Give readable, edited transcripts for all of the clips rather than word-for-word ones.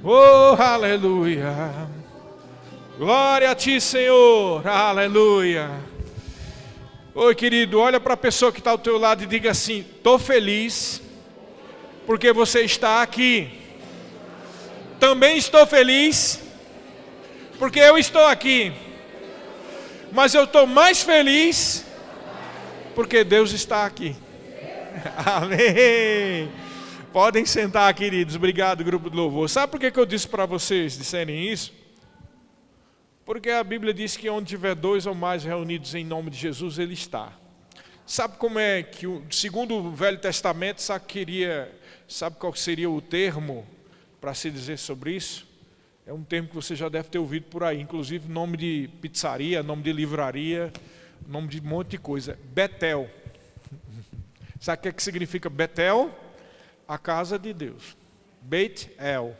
Oh, aleluia. Glória a ti, Senhor. Aleluia. Oi, querido, olha para a pessoa que está ao teu lado e diga assim: estou feliz porque você está aqui. Também estou feliz porque eu estou aqui. Mas eu estou mais feliz porque Deus está aqui. Amém. Podem sentar, queridos. Obrigado, grupo de louvor. Sabe por que eu disse para vocês disserem isso? Porque a Bíblia diz que onde tiver dois ou mais reunidos em nome de Jesus, Ele está. Sabe como é que, segundo o Velho Testamento, sabe qual seria o termo para se dizer sobre isso? É um termo que você já deve ter ouvido por aí, inclusive nome de pizzaria, nome de livraria, nome de um monte de coisa. Betel. Sabe o que é que significa Betel? A casa de Deus. Beit El.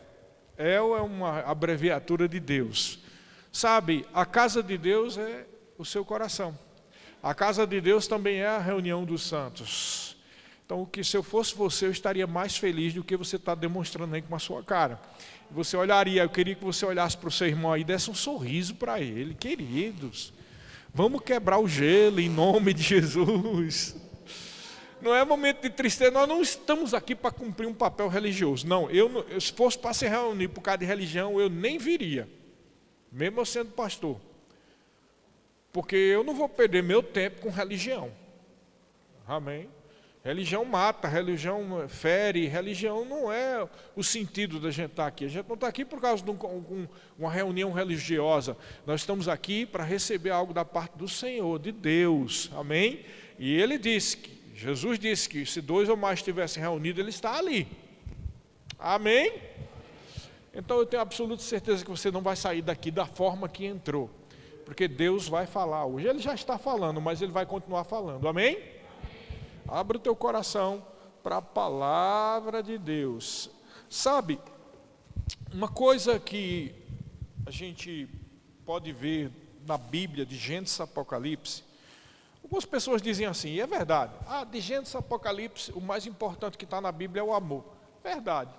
El é uma abreviatura de Deus. Sabe, a casa de Deus é o seu coração. A casa de Deus também é a reunião dos santos. Então, se eu fosse você, eu estaria mais feliz do que você está demonstrando aí com a sua cara. Você olharia, eu queria que você olhasse para o seu irmão aí e desse um sorriso para ele. Queridos, vamos quebrar o gelo em nome de Jesus. Não é momento de tristeza, nós não estamos aqui para cumprir um papel religioso. Não, se fosse para se reunir por causa de religião, eu nem viria. Mesmo eu sendo pastor. Porque eu não vou perder meu tempo com religião. Amém? Religião mata, religião fere, religião não é o sentido da gente estar aqui. A gente não está aqui por causa de uma reunião religiosa. Nós estamos aqui para receber algo da parte do Senhor, de Deus. Amém? E Jesus disse que se dois ou mais estivessem reunidos, Ele está ali. Amém? Então eu tenho absoluta certeza que você não vai sair daqui da forma que entrou. Porque Deus vai falar hoje. Ele já está falando, mas Ele vai continuar falando. Amém? Abre o teu coração para a palavra de Deus. Sabe, uma coisa que a gente pode ver na Bíblia, de Gênesis a Apocalipse, algumas pessoas dizem assim, e é verdade, de Gênesis a Apocalipse, o mais importante que está na Bíblia é o amor. Verdade.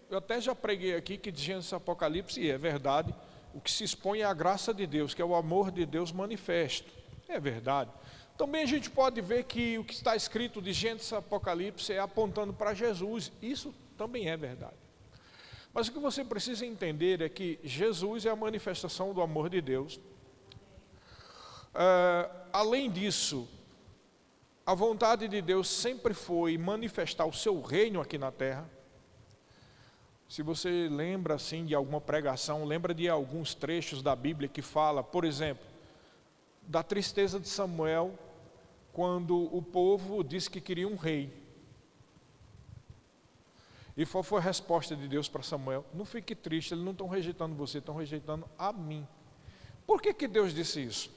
Eu até já preguei aqui que de Gênesis a Apocalipse, e é verdade, o que se expõe é a graça de Deus, que é o amor de Deus manifesto. É verdade. Também a gente pode ver que o que está escrito de Gênesis a Apocalipse é apontando para Jesus. Isso também é verdade. Mas o que você precisa entender é que Jesus é a manifestação do amor de Deus. Além disso, a vontade de Deus sempre foi manifestar o seu reino aqui na terra. Se você lembra assim de alguma pregação, lembra de alguns trechos da Bíblia que fala, por exemplo, da tristeza de Samuel, quando o povo disse que queria um rei. E qual foi a resposta de Deus para Samuel? Não fique triste, eles não estão rejeitando você, estão rejeitando a mim. Por que Deus disse isso?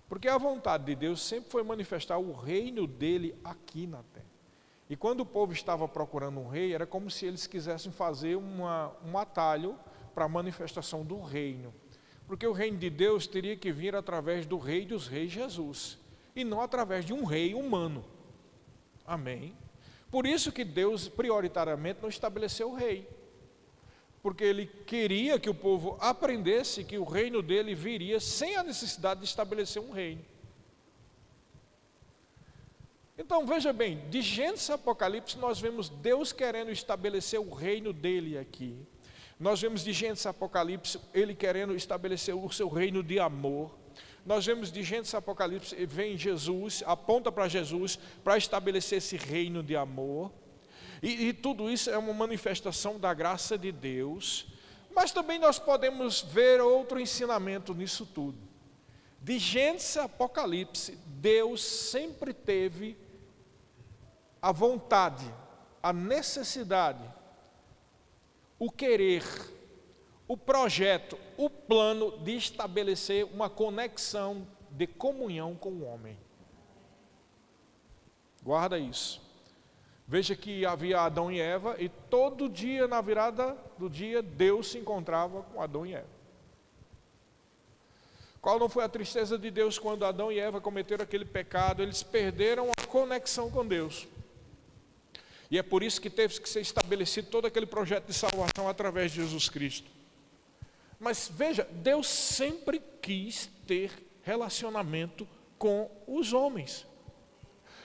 Porque a vontade de Deus sempre foi manifestar o reino dele aqui na terra. E quando o povo estava procurando um rei, era como se eles quisessem fazer um atalho para a manifestação do reino. Porque o reino de Deus teria que vir através do Rei dos Reis, Jesus, e não através de um rei humano. Amém? Por isso que Deus prioritariamente não estabeleceu o rei. Porque Ele queria que o povo aprendesse que o reino dele viria sem a necessidade de estabelecer um reino. Então veja bem, de Gênesis a Apocalipse nós vemos Deus querendo estabelecer o reino dele aqui. Nós vemos de Gênesis a Apocalipse Ele querendo estabelecer o seu reino de amor. Nós vemos de Gênesis a Apocalipse, vem Jesus, aponta para Jesus para estabelecer esse reino de amor. E tudo isso é uma manifestação da graça de Deus. Mas também nós podemos ver outro ensinamento nisso tudo. De Gênesis a Apocalipse, Deus sempre teve a vontade, a necessidade, o querer, o projeto, o plano de estabelecer uma conexão de comunhão com o homem. Guarda isso. Veja que havia Adão e Eva e todo dia na virada do dia Deus se encontrava com Adão e Eva. Qual não foi a tristeza de Deus quando Adão e Eva cometeram aquele pecado? Eles perderam a conexão com Deus. E é por isso que teve que ser estabelecido todo aquele projeto de salvação através de Jesus Cristo. Mas veja, Deus sempre quis ter relacionamento com os homens.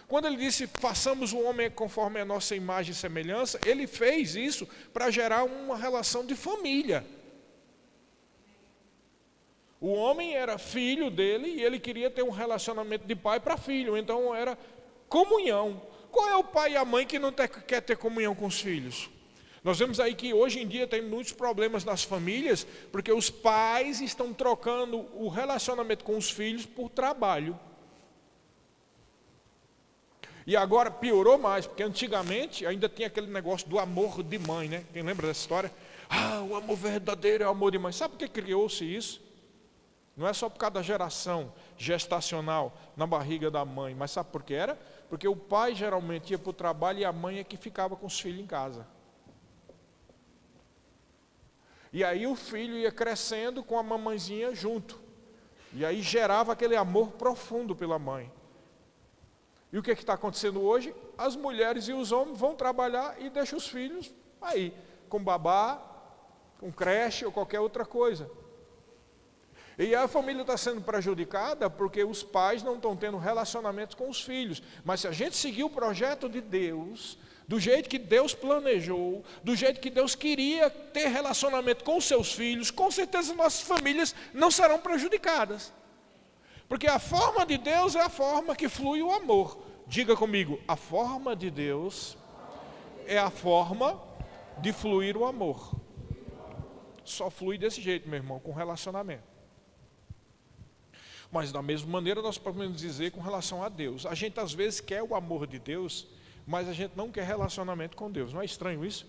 Quando ele disse, façamos o homem conforme a nossa imagem e semelhança, ele fez isso para gerar uma relação de família. O homem era filho dele e ele queria ter um relacionamento de pai para filho, então era comunhão. Qual é o pai e a mãe que não quer ter comunhão com os filhos? Nós vemos aí que hoje em dia tem muitos problemas nas famílias, porque os pais estão trocando o relacionamento com os filhos por trabalho. E agora piorou mais, porque antigamente ainda tinha aquele negócio do amor de mãe, né? Quem lembra dessa história? O amor verdadeiro é o amor de mãe. Sabe por que criou-se isso? Não é só por causa da geração gestacional na barriga da mãe, mas sabe por que era? Porque o pai geralmente ia para o trabalho e a mãe é que ficava com os filhos em casa. E aí o filho ia crescendo com a mamãezinha junto. E aí gerava aquele amor profundo pela mãe. E o que está acontecendo hoje? As mulheres e os homens vão trabalhar e deixam os filhos aí, com babá, com creche ou qualquer outra coisa. E a família está sendo prejudicada porque os pais não estão tendo relacionamento com os filhos. Mas se a gente seguir o projeto de Deus, do jeito que Deus planejou, do jeito que Deus queria ter relacionamento com os seus filhos, com certeza nossas famílias não serão prejudicadas. Porque a forma de Deus é a forma que flui o amor. Diga comigo, a forma de Deus é a forma de fluir o amor. Só flui desse jeito, meu irmão, com relacionamento. Mas da mesma maneira nós podemos dizer com relação a Deus. A gente às vezes quer o amor de Deus, mas a gente não quer relacionamento com Deus. Não é estranho isso?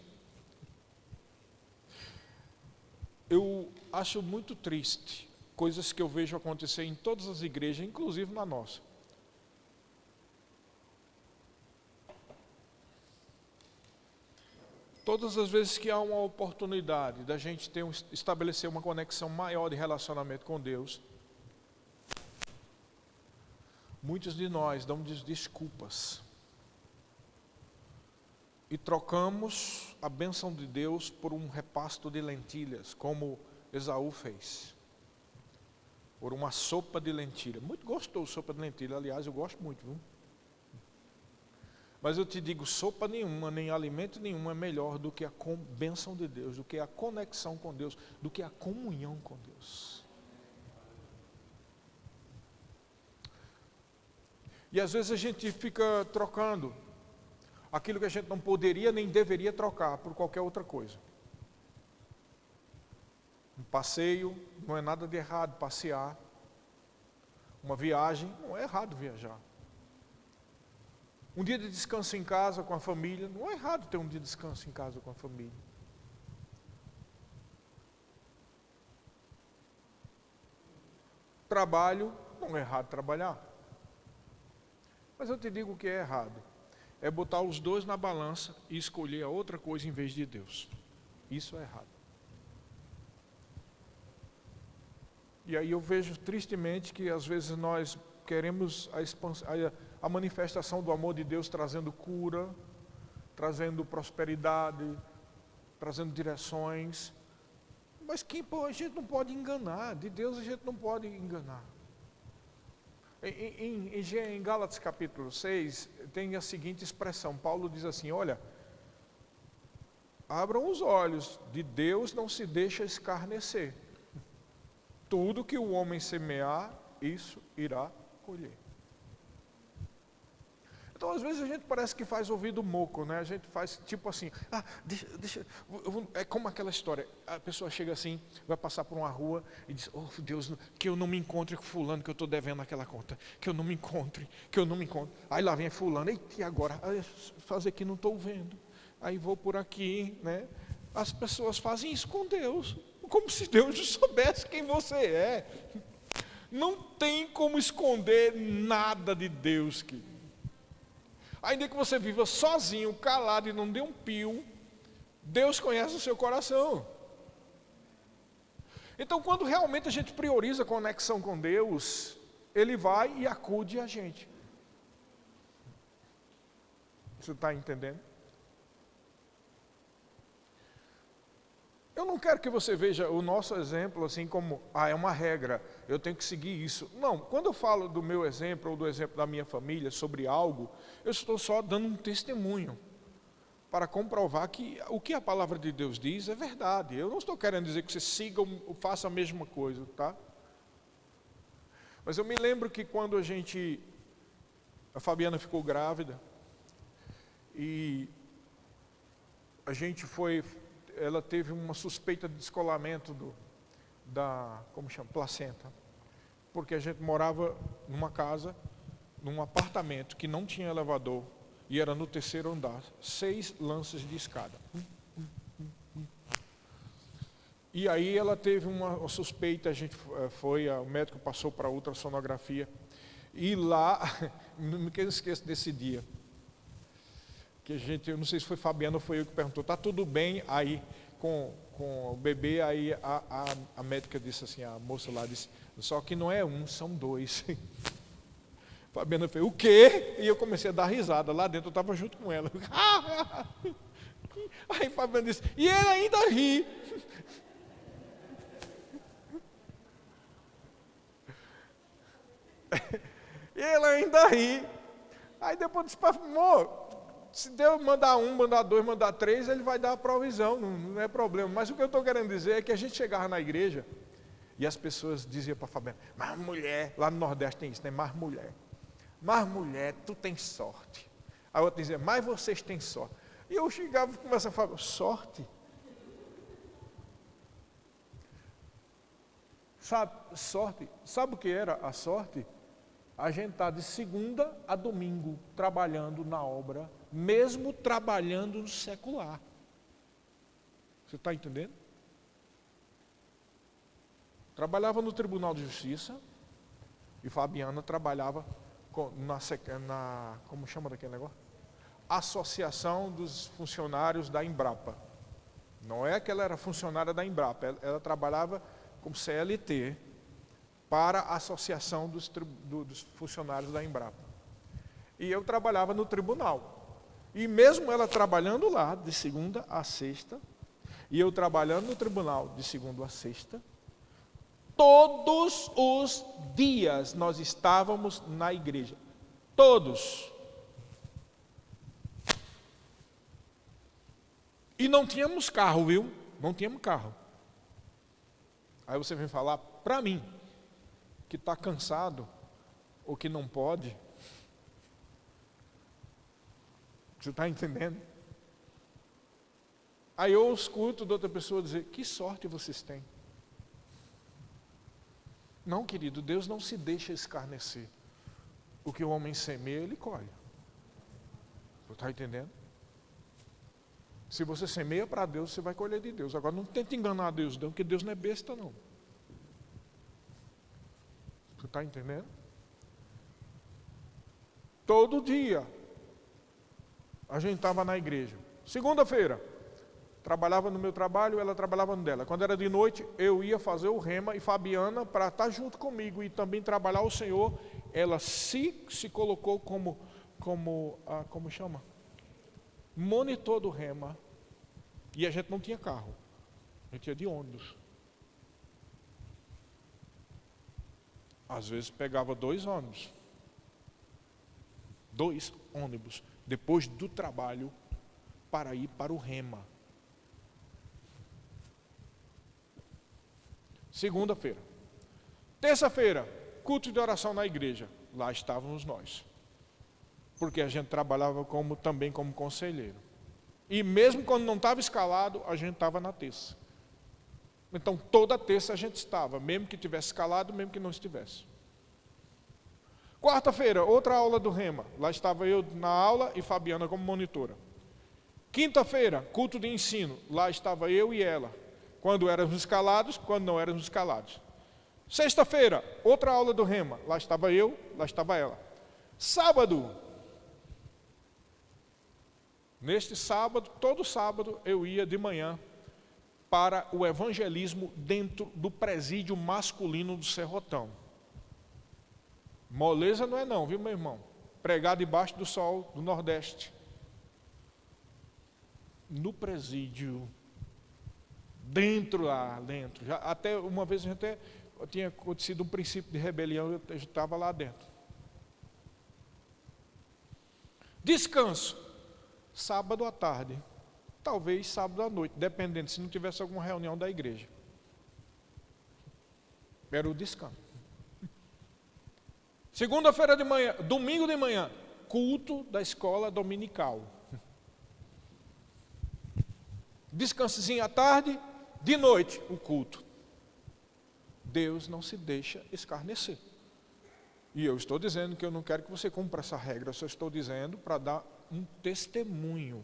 Eu acho muito triste coisas que eu vejo acontecer em todas as igrejas, inclusive na nossa. Todas as vezes que há uma oportunidade da gente estabelecer uma conexão maior de relacionamento com Deus, muitos de nós damos desculpas e trocamos a bênção de Deus por um repasto de lentilhas, como Esaú fez. Por uma sopa de lentilha. Muito gostoso sopa de lentilha, aliás, eu gosto muito, viu? Mas eu te digo, sopa nenhuma, nem alimento nenhum é melhor do que a bênção de Deus, do que a conexão com Deus, do que a comunhão com Deus. E às vezes a gente fica trocando aquilo que a gente não poderia nem deveria trocar por qualquer outra coisa. Um passeio, não é nada de errado passear. Uma viagem, não é errado viajar. Um dia de descanso em casa com a família, não é errado ter um dia de descanso em casa com a família. Trabalho, não é errado trabalhar. Mas eu te digo o que é errado. É botar os dois na balança e escolher a outra coisa em vez de Deus. Isso é errado. E aí eu vejo tristemente que às vezes nós queremos a manifestação do amor de Deus trazendo cura, trazendo prosperidade, trazendo direções. Mas a gente não pode enganar, de Deus a gente não pode enganar. Em Gálatas capítulo 6, tem a seguinte expressão, Paulo diz assim, olha, abram os olhos, de Deus não se deixa escarnecer. Tudo que o homem semear, isso irá colher. Então, às vezes a gente parece que faz ouvido moco, né? A gente faz tipo assim, é como aquela história, a pessoa chega assim, vai passar por uma rua e diz, oh Deus, que eu não me encontre com fulano que eu estou devendo aquela conta, que eu não me encontre. Aí lá vem fulano, e agora? Fazer que não estou vendo. Aí vou por aqui, né? As pessoas fazem isso com Deus, como se Deus não soubesse quem você é. Não tem como esconder nada de Deus, querido. Ainda que você viva sozinho, calado e não dê um pio, Deus conhece o seu coração. Então, quando realmente a gente prioriza a conexão com Deus, Ele vai e acude a gente. Você está entendendo? Eu não quero que você veja o nosso exemplo assim como, é uma regra, eu tenho que seguir isso. Não, quando eu falo do meu exemplo ou do exemplo da minha família sobre algo, eu estou só dando um testemunho para comprovar que o que a palavra de Deus diz é verdade. Eu não estou querendo dizer que você siga ou faça a mesma coisa, tá? Mas eu me lembro que quando a Fabiana ficou grávida, e a gente ela teve uma suspeita de descolamento placenta, porque a gente morava numa casa, num apartamento que não tinha elevador, e era no 3º andar, 6 lances de escada. E aí ela teve uma suspeita, o médico passou para ultrassonografia, e lá, não me esqueço desse dia, que eu não sei se foi Fabiana ou foi eu que perguntou, está tudo bem aí com o bebê? Aí a médica disse assim, a moça lá disse, só que não é um, são 2. Fabiana fez, o quê? E eu comecei a dar risada, lá dentro eu estava junto com ela. Aí Fabiana disse, e ele ainda ri. E ele ainda ri. Aí depois disse, amor, se Deus mandar 1, mandar 2, mandar 3, ele vai dar a provisão, não é problema. Mas o que eu estou querendo dizer é que a gente chegava na igreja e as pessoas diziam para a Fabiana, mas mulher, lá no Nordeste tem isso, né? Mas mulher, tu tem sorte. A outra dizia, mas vocês têm sorte. E eu chegava e começava a falar, sorte? Sabe o que era a sorte? A gente está de segunda a domingo trabalhando na obra, mesmo trabalhando no secular. Você está entendendo? Trabalhava no Tribunal de Justiça e Fabiana trabalhava como chama daquele negócio? Associação dos Funcionários da Embrapa. Não é que ela era funcionária da Embrapa, ela trabalhava como CLT para a Associação dos Funcionários da Embrapa. E eu trabalhava no tribunal. E mesmo ela trabalhando lá de segunda a sexta, e eu trabalhando no tribunal de segunda a sexta, todos os dias nós estávamos na igreja. Todos. E não tínhamos carro, viu? Não tínhamos carro. Aí você vem falar para mim, que está cansado, ou que não pode. Você está entendendo? Aí eu escuto de outra pessoa dizer, que sorte vocês têm. Não, querido, Deus não se deixa escarnecer. O que o homem semeia, ele colhe. Você está entendendo? Se você semeia para Deus, você vai colher de Deus. Agora não tenta enganar Deus, não, porque Deus não é besta, não. Você está entendendo? Todo dia a gente estava na igreja. Segunda-feira, trabalhava no meu trabalho, ela trabalhava no dela. Quando era de noite, eu ia fazer o rema e Fabiana, para estar junto comigo e também trabalhar o Senhor, ela se colocou como chama? Monitor do rema. E a gente não tinha carro, a gente ia de ônibus. Às vezes pegava 2 ônibus. 2 ônibus, depois do trabalho, para ir para o rema. Segunda-feira. Terça-feira, culto de oração na igreja. Lá estávamos nós. Porque a gente trabalhava também como conselheiro. E mesmo quando não estava escalado, a gente estava na terça. Então toda terça a gente estava, mesmo que tivesse escalado, mesmo que não estivesse. Quarta-feira, outra aula do rema. Lá estava eu na aula e Fabiana como monitora. Quinta-feira, culto de ensino. Lá estava eu e ela. Quando éramos escalados, quando não éramos escalados. Sexta-feira, outra aula do rema. Lá estava eu, lá estava ela. Sábado. Neste sábado, todo sábado, eu ia de manhã para o evangelismo dentro do presídio masculino do Serrotão. Moleza não é não, viu, meu irmão? Pregar debaixo do sol do Nordeste. No presídio Dentro lá, dentro. Já, até uma vez tinha acontecido um princípio de rebelião, eu estava lá dentro. Descanso. Sábado à tarde. Talvez sábado à noite, dependendo se não tivesse alguma reunião da igreja. Era o descanso. Segunda-feira de manhã, domingo de manhã, culto da escola dominical. Descansozinho à tarde, de noite, o culto. Deus não se deixa escarnecer. E eu estou dizendo que eu não quero que você cumpra essa regra, eu só estou dizendo para dar um testemunho.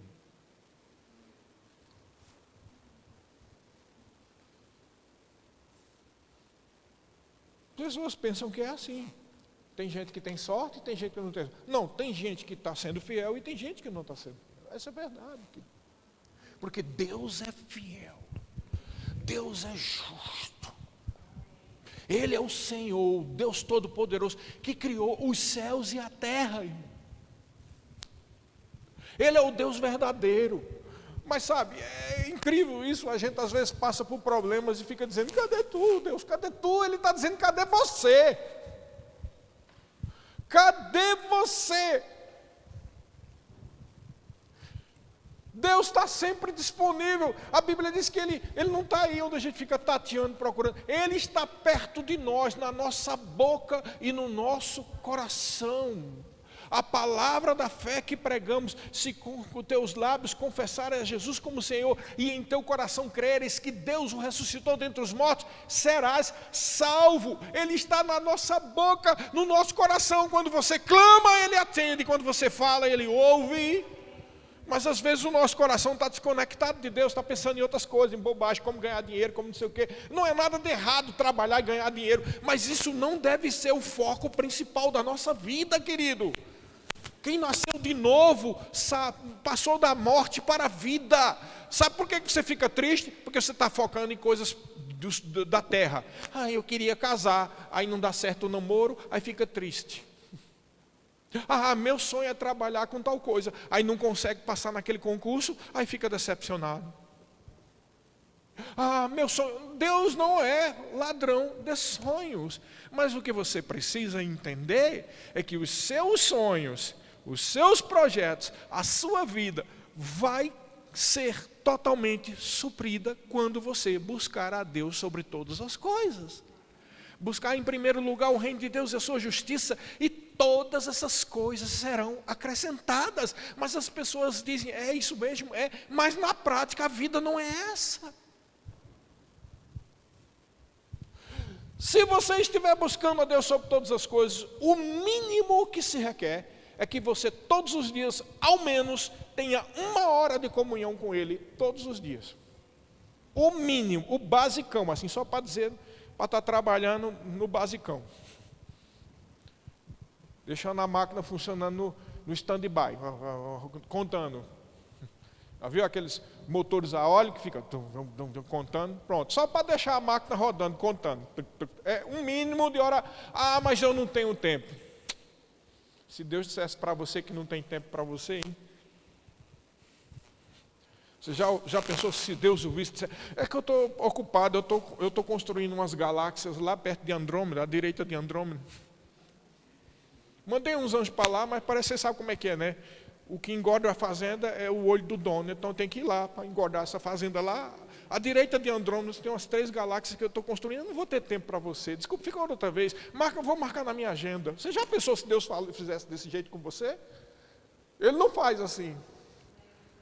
Pessoas pensam que é assim. Tem gente que tem sorte e tem gente que não tem. Não, tem gente que está sendo fiel e tem gente que não está sendo fiel. Essa é a verdade. Porque Deus é fiel. Deus é justo. Ele é o Senhor, Deus Todo-Poderoso, que criou os céus e a terra. Ele é o Deus verdadeiro. Mas sabe, é incrível isso, a gente às vezes passa por problemas e fica dizendo, cadê tu, Deus, cadê tu? Ele está dizendo, cadê você? Cadê você? Deus está sempre disponível. A Bíblia diz que Ele não está aí onde a gente fica tateando, procurando. Ele está perto de nós, na nossa boca e no nosso coração. A palavra da fé que pregamos, se com os teus lábios confessares a Jesus como Senhor e em teu coração creres que Deus o ressuscitou dentre os mortos, serás salvo. Ele está na nossa boca, no nosso coração. Quando você clama, Ele atende. Quando você fala, Ele ouve. Mas às vezes o nosso coração está desconectado de Deus, está pensando em outras coisas, em bobagem, como ganhar dinheiro, como não sei o quê. Não é nada de errado trabalhar e ganhar dinheiro, mas isso não deve ser o foco principal da nossa vida, querido. Quem nasceu de novo, passou da morte para a vida. Sabe por que você fica triste? Porque você está focando em coisas da terra. Eu queria casar, aí não dá certo o namoro, aí fica triste. Meu sonho é trabalhar com tal coisa, aí não consegue passar naquele concurso, aí fica decepcionado. Meu sonho, Deus não é ladrão de sonhos, mas o que você precisa entender é que os seus sonhos, os seus projetos, a sua vida vai ser totalmente suprida quando você buscar a Deus sobre todas as coisas. Buscar em primeiro lugar o reino de Deus e a sua justiça, e todas essas coisas serão acrescentadas. Mas as pessoas dizem, é isso mesmo, mas na prática a vida não é essa. Se você estiver buscando a Deus sobre todas as coisas, o mínimo que se requer é que você todos os dias, ao menos, tenha 1 hora de comunhão com Ele, todos os dias. O mínimo, o basicão, assim, só para dizer, para estar trabalhando no basicão. Deixando a máquina funcionando no stand-by, contando. Já viu aqueles motores a óleo que ficam contando? Pronto, só para deixar a máquina rodando, contando. É um mínimo de hora. Mas eu não tenho tempo. Se Deus dissesse para você que não tem tempo para você, hein? Você já pensou se Deus ouvisse? É que eu estou ocupado, eu estou construindo umas galáxias lá perto de Andrômeda, à direita de Andrômeda. Mandei uns anjos para lá, mas parece que você sabe como é que é, né? O que engorda a fazenda é o olho do dono, então tem que ir lá para engordar essa fazenda lá. À direita de Andrômeda tem umas 3 galáxias que eu estou construindo, eu não vou ter tempo para você. Desculpa, fica outra vez. Vou marcar na minha agenda. Você já pensou se Deus fizesse desse jeito com você? Ele não faz assim.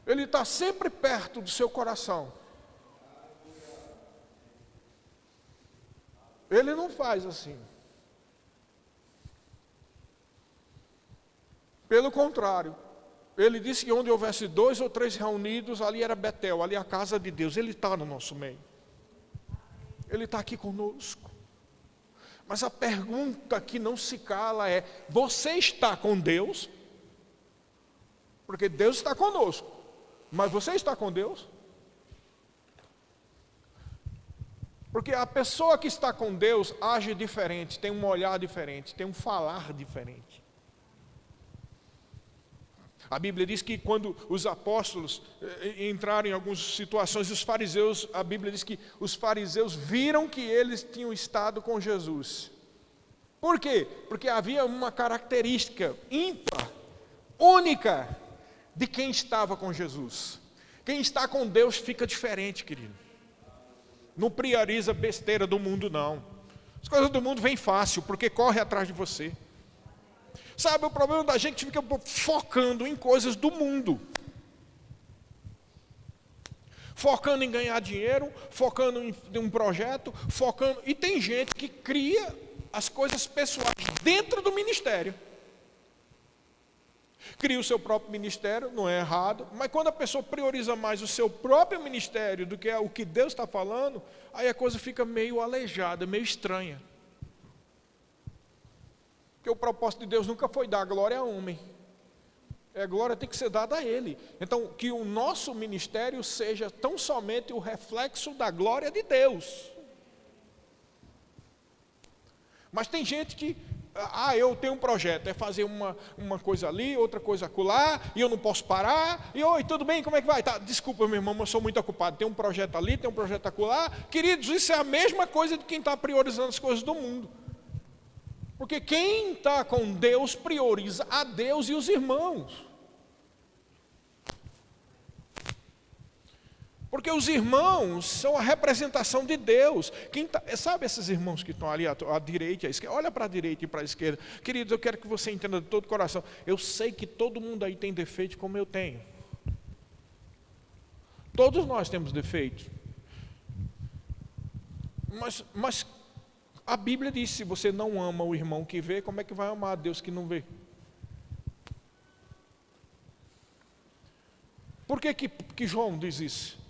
Ele está sempre perto do seu coração. Ele não faz assim. Pelo contrário, Ele disse que onde houvesse 2 ou 3 reunidos, ali era Betel, ali é a casa de Deus. Ele está no nosso meio. Ele está aqui conosco. Mas a pergunta que não se cala é, você está com Deus? Porque Deus está conosco. Mas você está com Deus? Porque a pessoa que está com Deus age diferente, tem um olhar diferente, tem um falar diferente. A Bíblia diz que quando os apóstolos entraram em algumas situações, os fariseus, a Bíblia diz que os fariseus viram que eles tinham estado com Jesus. Por quê? Porque havia uma característica ímpar, única, de quem estava com Jesus. Quem está com Deus fica diferente, querido. Não prioriza besteira do mundo, não. As coisas do mundo vêm fácil, porque corre atrás de você. Sabe, o problema da gente fica focando em coisas do mundo. Focando em ganhar dinheiro, focando em um projeto, focando... E tem gente que cria as coisas pessoais dentro do ministério. Cria o seu próprio ministério, não é errado, mas quando a pessoa prioriza mais o seu próprio ministério do que o que Deus está falando, aí a coisa fica meio aleijada, meio estranha. Porque o propósito de Deus nunca foi dar glória a homem. A glória tem que ser dada a Ele. Então, que o nosso ministério seja tão somente o reflexo da glória de Deus. Mas tem gente que, eu tenho um projeto, é fazer uma coisa ali, outra coisa acolá, e eu não posso parar, e oi, tudo bem, como é que vai? Tá, desculpa, meu irmão, mas eu sou muito ocupado, tem um projeto ali, tem um projeto acolá. Queridos, isso é a mesma coisa de quem está priorizando as coisas do mundo. Porque quem está com Deus prioriza a Deus e os irmãos. Porque os irmãos são a representação de Deus. Sabe esses irmãos que estão ali à direita e à esquerda? Olha para a direita e para a esquerda. Queridos, eu quero que você entenda de todo o coração. Eu sei que todo mundo aí tem defeito como eu tenho. Todos nós temos defeitos. Mas a Bíblia diz, se você não ama o irmão que vê, como é que vai amar a Deus que não vê? Por que João diz isso?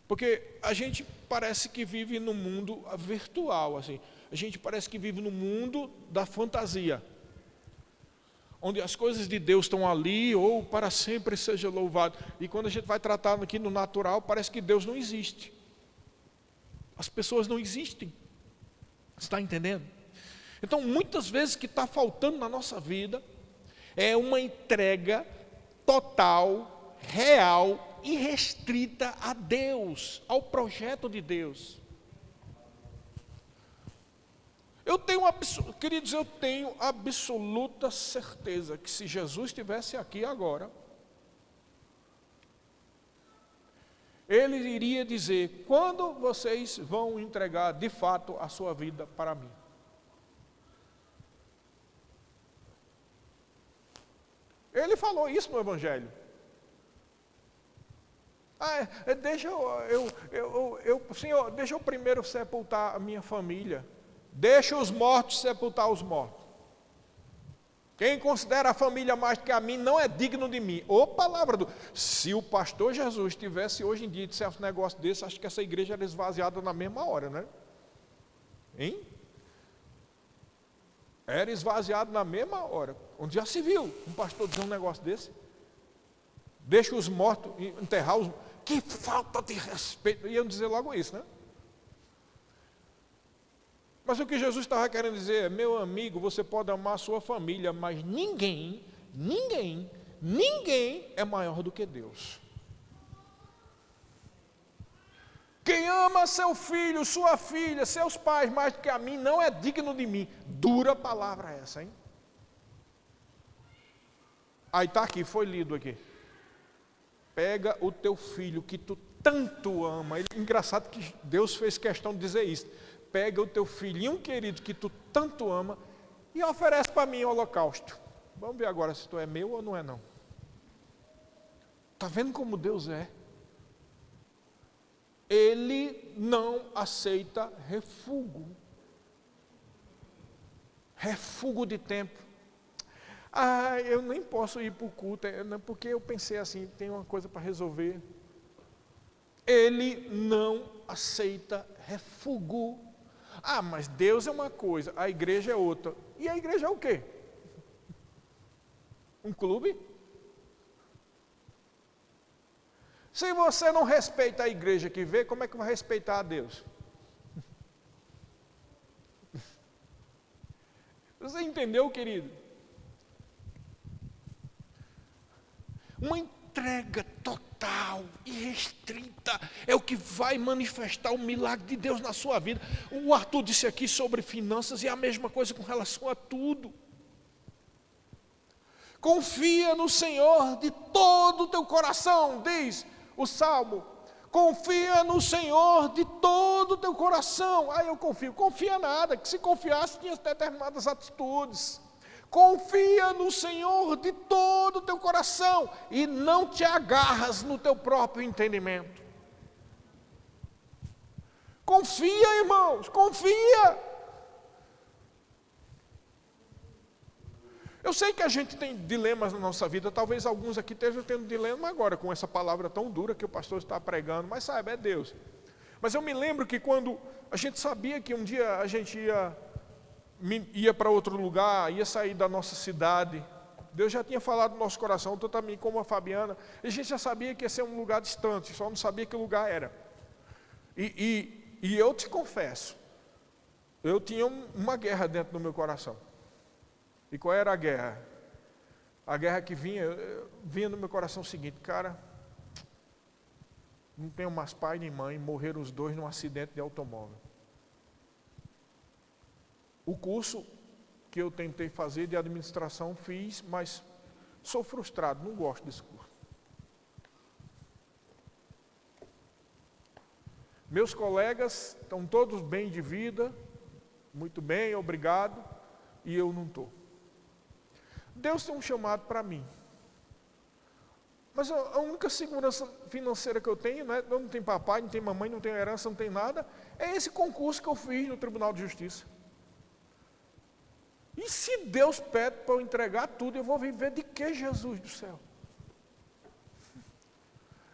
Porque a gente parece que vive no mundo virtual, assim. A gente parece que vive no mundo da fantasia, onde as coisas de Deus estão ali, ou para sempre seja louvado. E quando a gente vai tratar aqui no natural, parece que Deus não existe. As pessoas não existem. Você está entendendo? Então, muitas vezes o que está faltando na nossa vida é uma entrega total, real, irrestrita a Deus, ao projeto de Deus. Queridos, eu tenho absoluta certeza que se Jesus estivesse aqui agora, Ele iria dizer: quando vocês vão entregar de fato a sua vida para mim? Ele falou isso no Evangelho. Senhor, deixa eu primeiro sepultar a minha família. Deixa os mortos sepultar os mortos. Quem considera a família mais do que a mim não é digno de mim. Ô palavra do... Se o pastor Jesus tivesse hoje em dia dissesse um negócio desse, acho que essa igreja era esvaziada na mesma hora, né? Hein? Era esvaziado na mesma hora. Onde já se viu um pastor dizer um negócio desse? Deixa os mortos enterrar os... Que falta de respeito. Iam dizer logo isso, né? Mas o que Jesus estava querendo dizer é: meu amigo, você pode amar a sua família, mas ninguém é maior do que Deus. Quem ama seu filho, sua filha, seus pais mais do que a mim, não é digno de mim. Dura palavra essa, hein? Aí está aqui, foi lido aqui. Pega o teu filho que tu tanto ama. Engraçado que Deus fez questão de dizer isso. Pega o teu filhinho querido que tu tanto ama e oferece para mim em holocausto. Vamos ver agora se tu é meu ou não é não. Está vendo como Deus é? Ele não aceita refúgio. Refúgio de tempo. Eu nem posso ir para o culto, porque eu pensei assim, tem uma coisa para resolver. Ele não aceita refúgio. Mas Deus é uma coisa, a igreja é outra. E a igreja é o quê? Um clube? Se você não respeita a igreja que vê, como é que vai respeitar a Deus? Você entendeu, querido? Uma entrega total e restrita é o que vai manifestar o milagre de Deus na sua vida. O Arthur disse aqui sobre finanças e é a mesma coisa com relação a tudo. Confia no Senhor de todo o teu coração, diz o Salmo. Confia no Senhor de todo o teu coração. Eu confio. Confia nada, que se confiasse tinha determinadas atitudes. Confia no Senhor de todo o teu coração e não te agarras no teu próprio entendimento. Confia, irmãos, confia. Eu sei que a gente tem dilemas na nossa vida, talvez alguns aqui estejam tendo dilema agora com essa palavra tão dura que o pastor está pregando, mas sabe, é Deus. Mas eu me lembro que quando a gente sabia que um dia a gente ia para outro lugar, ia sair da nossa cidade, Deus já tinha falado no nosso coração, tanto a mim como a Fabiana, e a gente já sabia que ia ser um lugar distante, só não sabia que lugar era. E eu te confesso, eu tinha uma guerra dentro do meu coração. E qual era a guerra? A guerra que vinha no meu coração o seguinte: cara, não tenho mais pai nem mãe, morreram os dois num acidente de automóvel. O curso que eu tentei fazer de administração fiz, mas sou frustrado, não gosto desse curso. Meus colegas estão todos bem de vida, muito bem, obrigado, e eu não estou. Deus tem um chamado para mim. Mas a única segurança financeira que eu tenho, né, eu não tenho papai, não tenho mamãe, não tenho herança, não tenho nada, é esse concurso que eu fiz no Tribunal de Justiça. E se Deus pede para eu entregar tudo, eu vou viver de que, Jesus do céu?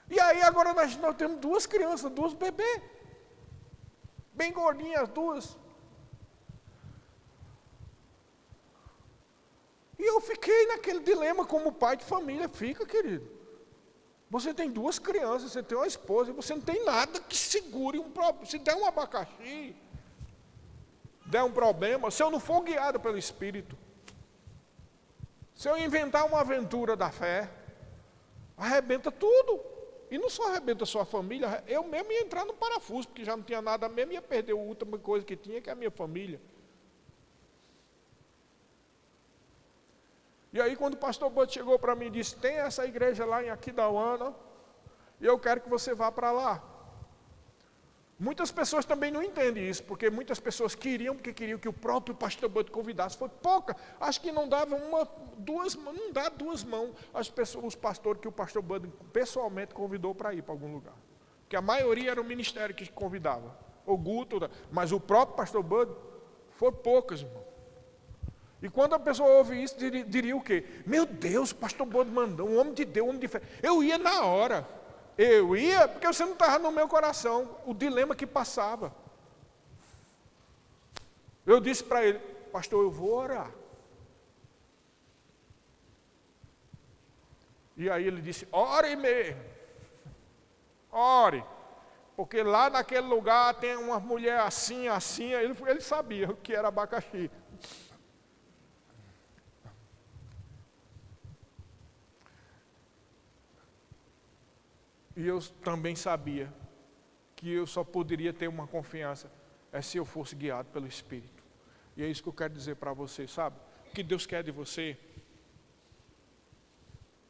E aí agora nós temos duas crianças, duas bebês, bem gordinhas as duas. E eu fiquei naquele dilema como pai de família fica, querido. Você tem duas crianças, você tem uma esposa, e você não tem nada que segure um problema. Se der um abacaxi, der um problema, se eu não for guiado pelo Espírito, se eu inventar uma aventura da fé, arrebenta tudo. E não só arrebenta a sua família, eu mesmo ia entrar no parafuso, porque já não tinha nada mesmo, ia perder a última coisa que tinha, que é a minha família. E aí quando o pastor Bud chegou para mim e disse: tem essa igreja lá em Aquidauana, e eu quero que você vá para lá. Muitas pessoas também não entendem isso, porque muitas pessoas queriam que o próprio pastor Bud convidasse. Foi pouca, acho que não dava não dá duas mãos os pastores que o pastor Bud pessoalmente convidou para ir para algum lugar. Porque a maioria era o ministério que convidava, o Guto, mas o próprio pastor Bud, foi poucas, irmão. E quando a pessoa ouve isso, diria o quê? Meu Deus, o pastor Bud mandou, um homem de Deus, um homem de fé. Eu ia na hora. Eu ia porque você não estava no meu coração, o dilema que passava. Eu disse para ele: pastor, eu vou orar. E aí ele disse: ore mesmo. Ore. Porque lá naquele lugar tem uma mulher assim, assim. Ele sabia o que era abacaxi. E eu também sabia que eu só poderia ter uma confiança se eu fosse guiado pelo Espírito. E é isso que eu quero dizer para você, sabe? O que Deus quer de você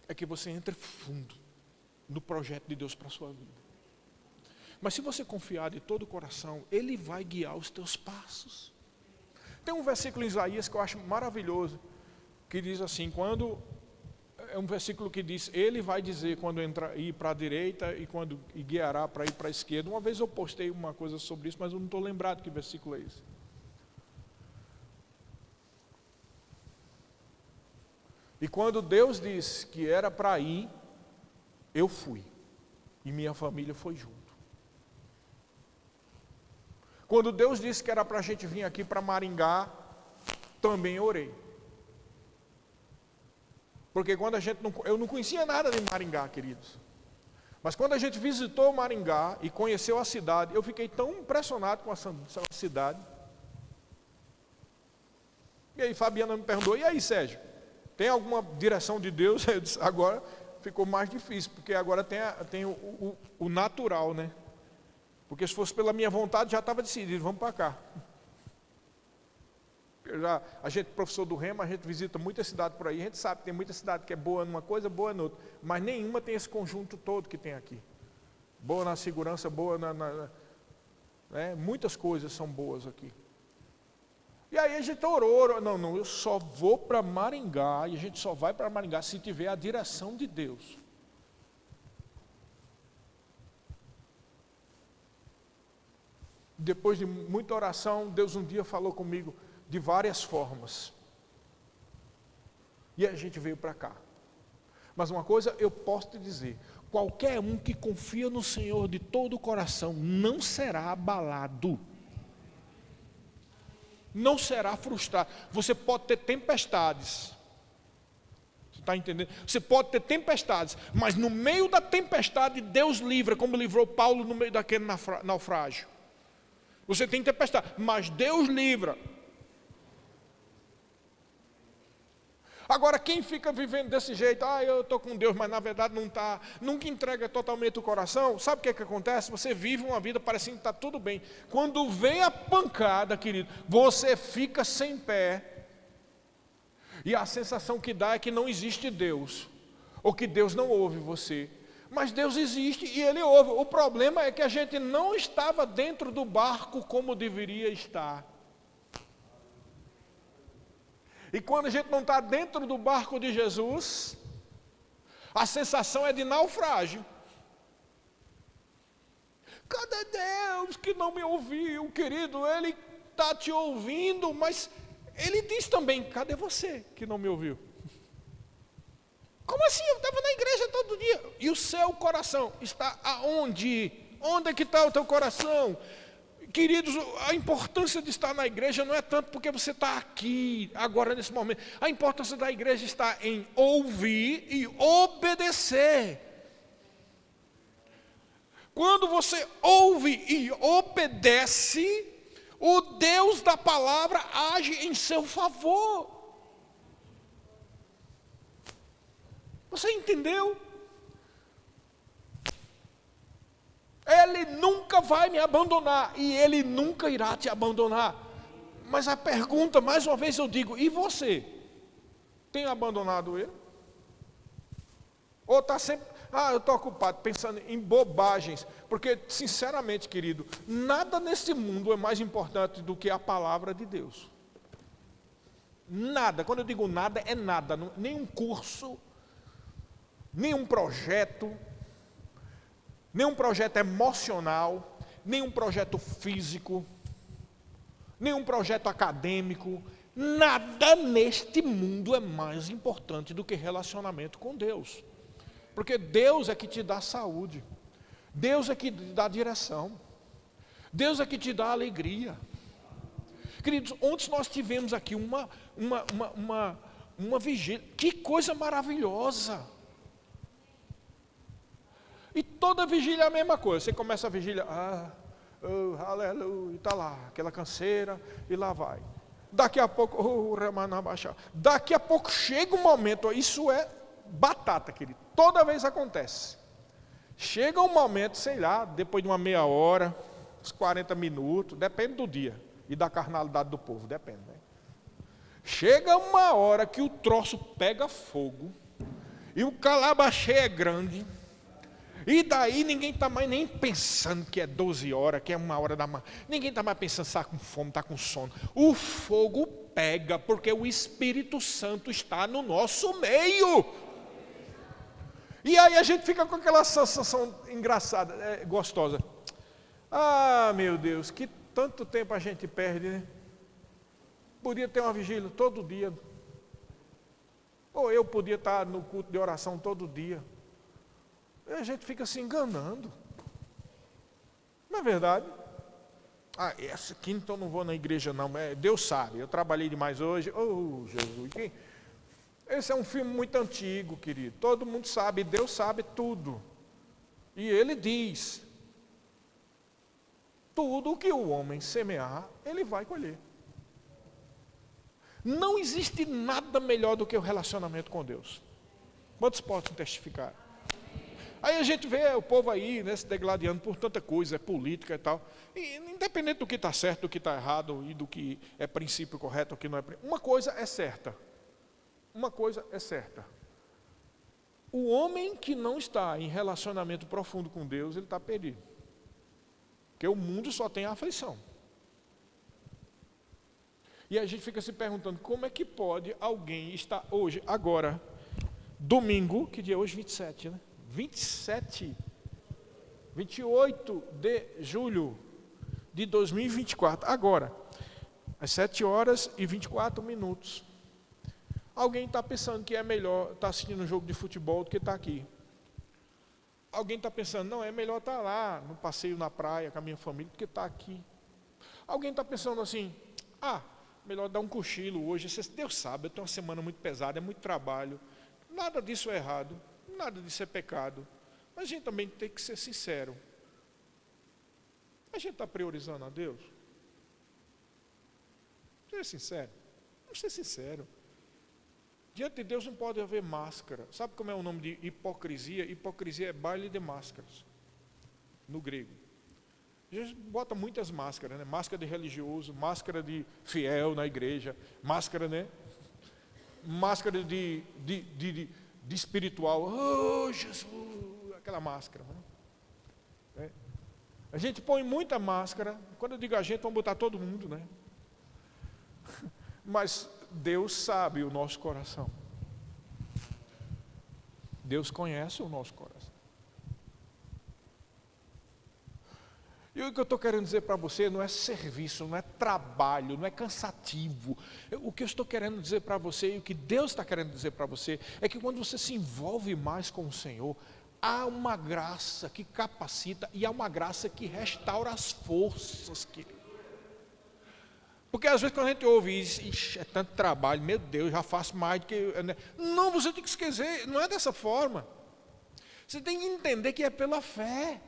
é que você entre fundo no projeto de Deus para a sua vida. Mas se você confiar de todo o coração, Ele vai guiar os teus passos. Tem um versículo em Isaías que eu acho maravilhoso, que diz assim, é um versículo que diz: Ele vai dizer quando ir para a direita e guiará para ir para a esquerda. Uma vez eu postei uma coisa sobre isso, mas eu não estou lembrado que versículo é esse. E quando Deus disse que era para ir, eu fui. E minha família foi junto. Quando Deus disse que era para a gente vir aqui para Maringá, também orei. Porque quando eu não conhecia nada de Maringá, queridos. Mas quando a gente visitou Maringá e conheceu a cidade, eu fiquei tão impressionado com essa cidade. E aí Fabiana me perguntou: e aí, Sérgio, tem alguma direção de Deus? Eu disse: agora ficou mais difícil, porque agora tem o natural, né? Porque se fosse pela minha vontade, já estava decidido, vamos para cá. A gente, professor do Rema, a gente visita muita cidade por aí, a gente sabe que tem muita cidade que é boa numa coisa, boa em outra, mas nenhuma tem esse conjunto todo que tem aqui. Boa na segurança, boa né? Muitas coisas são boas aqui. E aí a gente orou, não, eu só vou para Maringá, e a gente só vai para Maringá se tiver a direção de Deus. Depois de muita oração, Deus um dia falou comigo de várias formas. E a gente veio para cá. Mas uma coisa eu posso te dizer, qualquer um que confia no Senhor de todo o coração não será abalado. Não será frustrado. Você pode ter tempestades. Você está entendendo? Você pode ter tempestades, mas no meio da tempestade Deus livra, como livrou Paulo no meio daquele naufrágio. Você tem tempestade, mas Deus livra. Agora, quem fica vivendo desse jeito, eu estou com Deus, mas na verdade não está, nunca entrega totalmente o coração, sabe o que acontece? Você vive uma vida parecendo que está tudo bem. Quando vem a pancada, querido, você fica sem pé, e a sensação que dá é que não existe Deus, ou que Deus não ouve você. Mas Deus existe e Ele ouve. O problema é que a gente não estava dentro do barco como deveria estar. E quando a gente não está dentro do barco de Jesus, a sensação é de naufrágio. Cadê Deus que não me ouviu, querido? Ele está te ouvindo, mas Ele diz também, cadê você que não me ouviu? Como assim? Eu estava na igreja todo dia. E o seu coração está aonde? Onde é que está o teu coração? Queridos, a importância de estar na igreja não é tanto porque você está aqui, agora nesse momento. A importância da igreja está em ouvir e obedecer. Quando você ouve e obedece, o Deus da palavra age em seu favor. Você entendeu? Ele nunca vai me abandonar e Ele nunca irá te abandonar. Mas a pergunta, mais uma vez eu digo, e você? Tem abandonado Ele? Ou está sempre, eu estou ocupado pensando em bobagens? Porque, sinceramente, querido, nada nesse mundo é mais importante do que a palavra de Deus. Nada, quando eu digo nada, é nada. Nenhum curso, nenhum projeto emocional, nenhum projeto físico, nenhum projeto acadêmico, nada neste mundo é mais importante do que relacionamento com Deus. Porque Deus é que te dá saúde, Deus é que te dá direção, Deus é que te dá alegria. Queridos, ontem nós tivemos aqui uma vigília, que coisa maravilhosa. E toda vigília é a mesma coisa. Você começa a vigília, aleluia, está lá, aquela canseira, e lá vai. Daqui a pouco, daqui a pouco chega um momento, isso é batata, querido, toda vez acontece. Chega um momento, sei lá, depois de uma meia hora, uns 40 minutos, depende do dia e da carnalidade do povo, depende, né? Chega uma hora que o troço pega fogo, e o calabachê é grande, e daí ninguém está mais nem pensando que é 12 horas, que é 1 hora da manhã. Ninguém está mais pensando se está com fome, está com sono. O fogo pega, porque o Espírito Santo está no nosso meio. E aí a gente fica com aquela sensação engraçada, gostosa. Meu Deus, que tanto tempo a gente perde, né? Podia ter uma vigília todo dia. Ou eu podia estar no culto de oração todo dia. E a gente fica se enganando. Não é verdade? Essa aqui então não vou na igreja não. Deus sabe, eu trabalhei demais hoje. Jesus. Esse é um filme muito antigo, querido. Todo mundo sabe, Deus sabe tudo. E Ele diz, tudo o que o homem semear, ele vai colher. Não existe nada melhor do que o relacionamento com Deus. Quantos podem testificar? Aí a gente vê o povo aí, né, se degladiando por tanta coisa, é política e tal. E independente do que está certo, do que está errado e do que é princípio correto ou que não é princípio. Uma coisa é certa. Uma coisa é certa. O homem que não está em relacionamento profundo com Deus, ele está perdido. Porque o mundo só tem aflição. E a gente fica se perguntando, como é que pode alguém estar hoje, agora, domingo, que dia é hoje? 27, né? 28 de julho de 2024, agora, às 7 horas e 24 minutos. Alguém está pensando que é melhor estar assistindo um jogo de futebol do que estar aqui. Alguém está pensando, não, é melhor estar lá, no passeio na praia com a minha família, do que estar aqui. Alguém está pensando assim, melhor dar um cochilo hoje, Deus sabe, eu tenho uma semana muito pesada, é muito trabalho. Nada disso é errado, nada disso é pecado. Mas a gente também tem que ser sincero. A gente está priorizando a Deus? Ser sincero? Vamos ser sincero. Diante de Deus não pode haver máscara. Sabe como é o nome de hipocrisia? Hipocrisia é baile de máscaras, no grego. A gente bota muitas máscaras, né? Máscara de religioso, máscara de fiel na igreja, máscara, né? Máscara de espiritual. Oh, Jesus! Aquela máscara. Né? A gente põe muita máscara. Quando eu digo a gente, vamos botar todo mundo, né? Mas Deus sabe o nosso coração. Deus conhece o nosso coração. E o que eu estou querendo dizer para você não é serviço, não é trabalho, não é cansativo. O que eu estou querendo dizer para você e o que Deus está querendo dizer para você é que quando você se envolve mais com o Senhor, há uma graça que capacita e há uma graça que restaura as forças, querido. Porque às vezes quando a gente ouve isso, é tanto trabalho, meu Deus, já faço mais do que... Não, você tem que esquecer, não é dessa forma. Você tem que entender que é pela fé.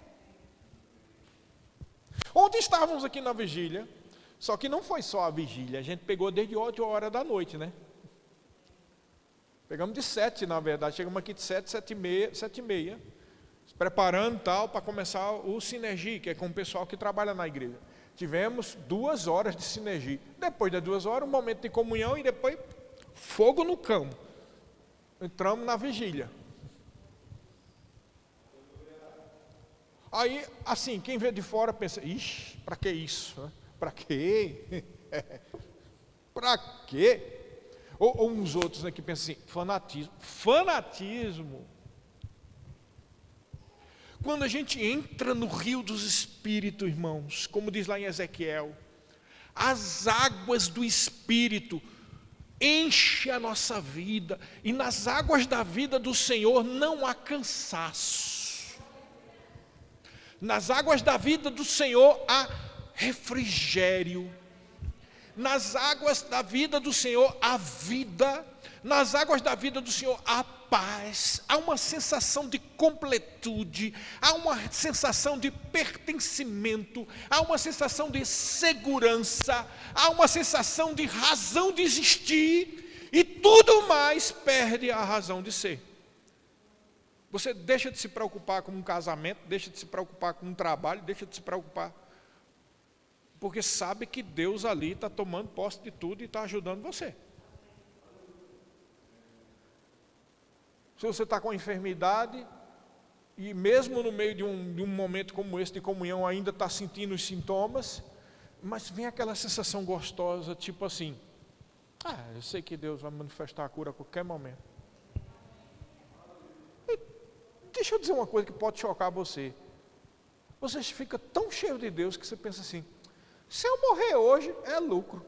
Ontem estávamos aqui na vigília, só que não foi só a vigília, a gente pegou desde 8 horas da noite, né? Pegamos de 7, na verdade, chegamos aqui de 7 e meia, se preparando e tal, para começar o Sinergia, que é com o pessoal que trabalha na igreja. Tivemos 2 horas de sinergia. Depois das 2 horas, um momento de comunhão e depois fogo no campo. Entramos na vigília. Aí, assim, quem vê de fora pensa, ixi, para que isso? Para quê? Para quê? Ou uns outros, né, que pensam assim, fanatismo. Fanatismo. Quando a gente entra no rio dos Espíritos, irmãos, como diz lá em Ezequiel, as águas do Espírito enchem a nossa vida, e nas águas da vida do Senhor não há cansaço. Nas águas da vida do Senhor há refrigério. Nas águas da vida do Senhor há vida. Nas águas da vida do Senhor há paz. Há uma sensação de completude. Há uma sensação de pertencimento. Há uma sensação de segurança. Há uma sensação de razão de existir. E tudo mais perde a razão de ser. Você deixa de se preocupar com um casamento, deixa de se preocupar com um trabalho, deixa de se preocupar, porque sabe que Deus ali está tomando posse de tudo e está ajudando você. Se você está com enfermidade, e mesmo no meio de um momento como esse de comunhão ainda está sentindo os sintomas, mas vem aquela sensação gostosa, tipo assim, eu sei que Deus vai manifestar a cura a qualquer momento. Deixa eu dizer uma coisa que pode chocar você. Você fica tão cheio de Deus que você pensa assim, se eu morrer hoje, é lucro.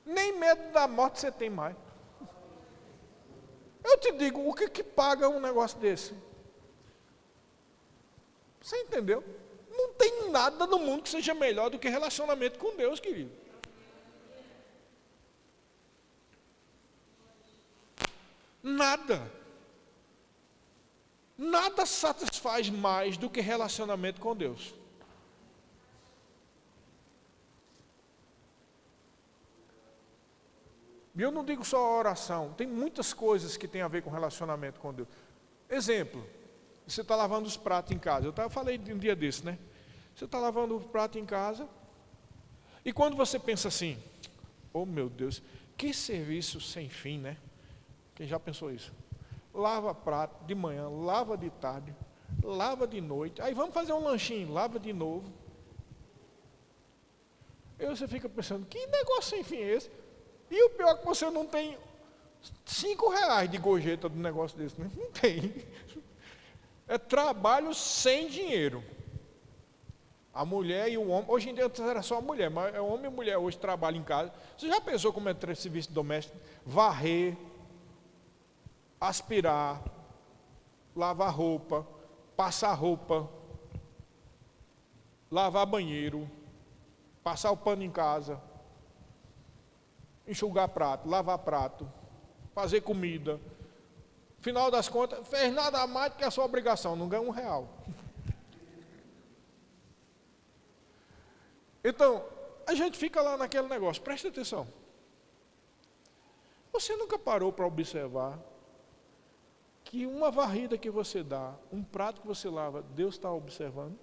Nem medo da morte você tem mais. Eu te digo, o que paga um negócio desse? Você entendeu? Não tem nada no mundo que seja melhor do que relacionamento com Deus, querido. Nada. Nada satisfaz mais do que relacionamento com Deus. E eu não digo só oração, tem muitas coisas que tem a ver com relacionamento com Deus. Exemplo, você está lavando os pratos em casa. Eu falei de um dia desse, né? Você está lavando o prato em casa, e quando você pensa assim, oh meu Deus, que serviço sem fim, né? Quem já pensou isso? Lava prato de manhã, lava de tarde, lava de noite, aí vamos fazer um lanchinho, lava de novo. Aí você fica pensando, que negócio sem fim é esse? E o pior é que você não tem R$ 5 de gorjeta do negócio desse, né? Não tem. É trabalho sem dinheiro. A mulher e o homem, hoje em dia antes era só a mulher, mas é homem e mulher hoje trabalham em casa. Você já pensou como é ter serviço doméstico? Varrer, aspirar, lavar roupa, passar roupa, lavar banheiro, passar o pano em casa, enxugar prato, lavar prato, fazer comida. Final das contas, fez nada mais do que a sua obrigação, não ganha R$ 1. Então, a gente fica lá naquele negócio, presta atenção. Você nunca parou para observar que uma varrida que você dá, um prato que você lava, Deus está observando?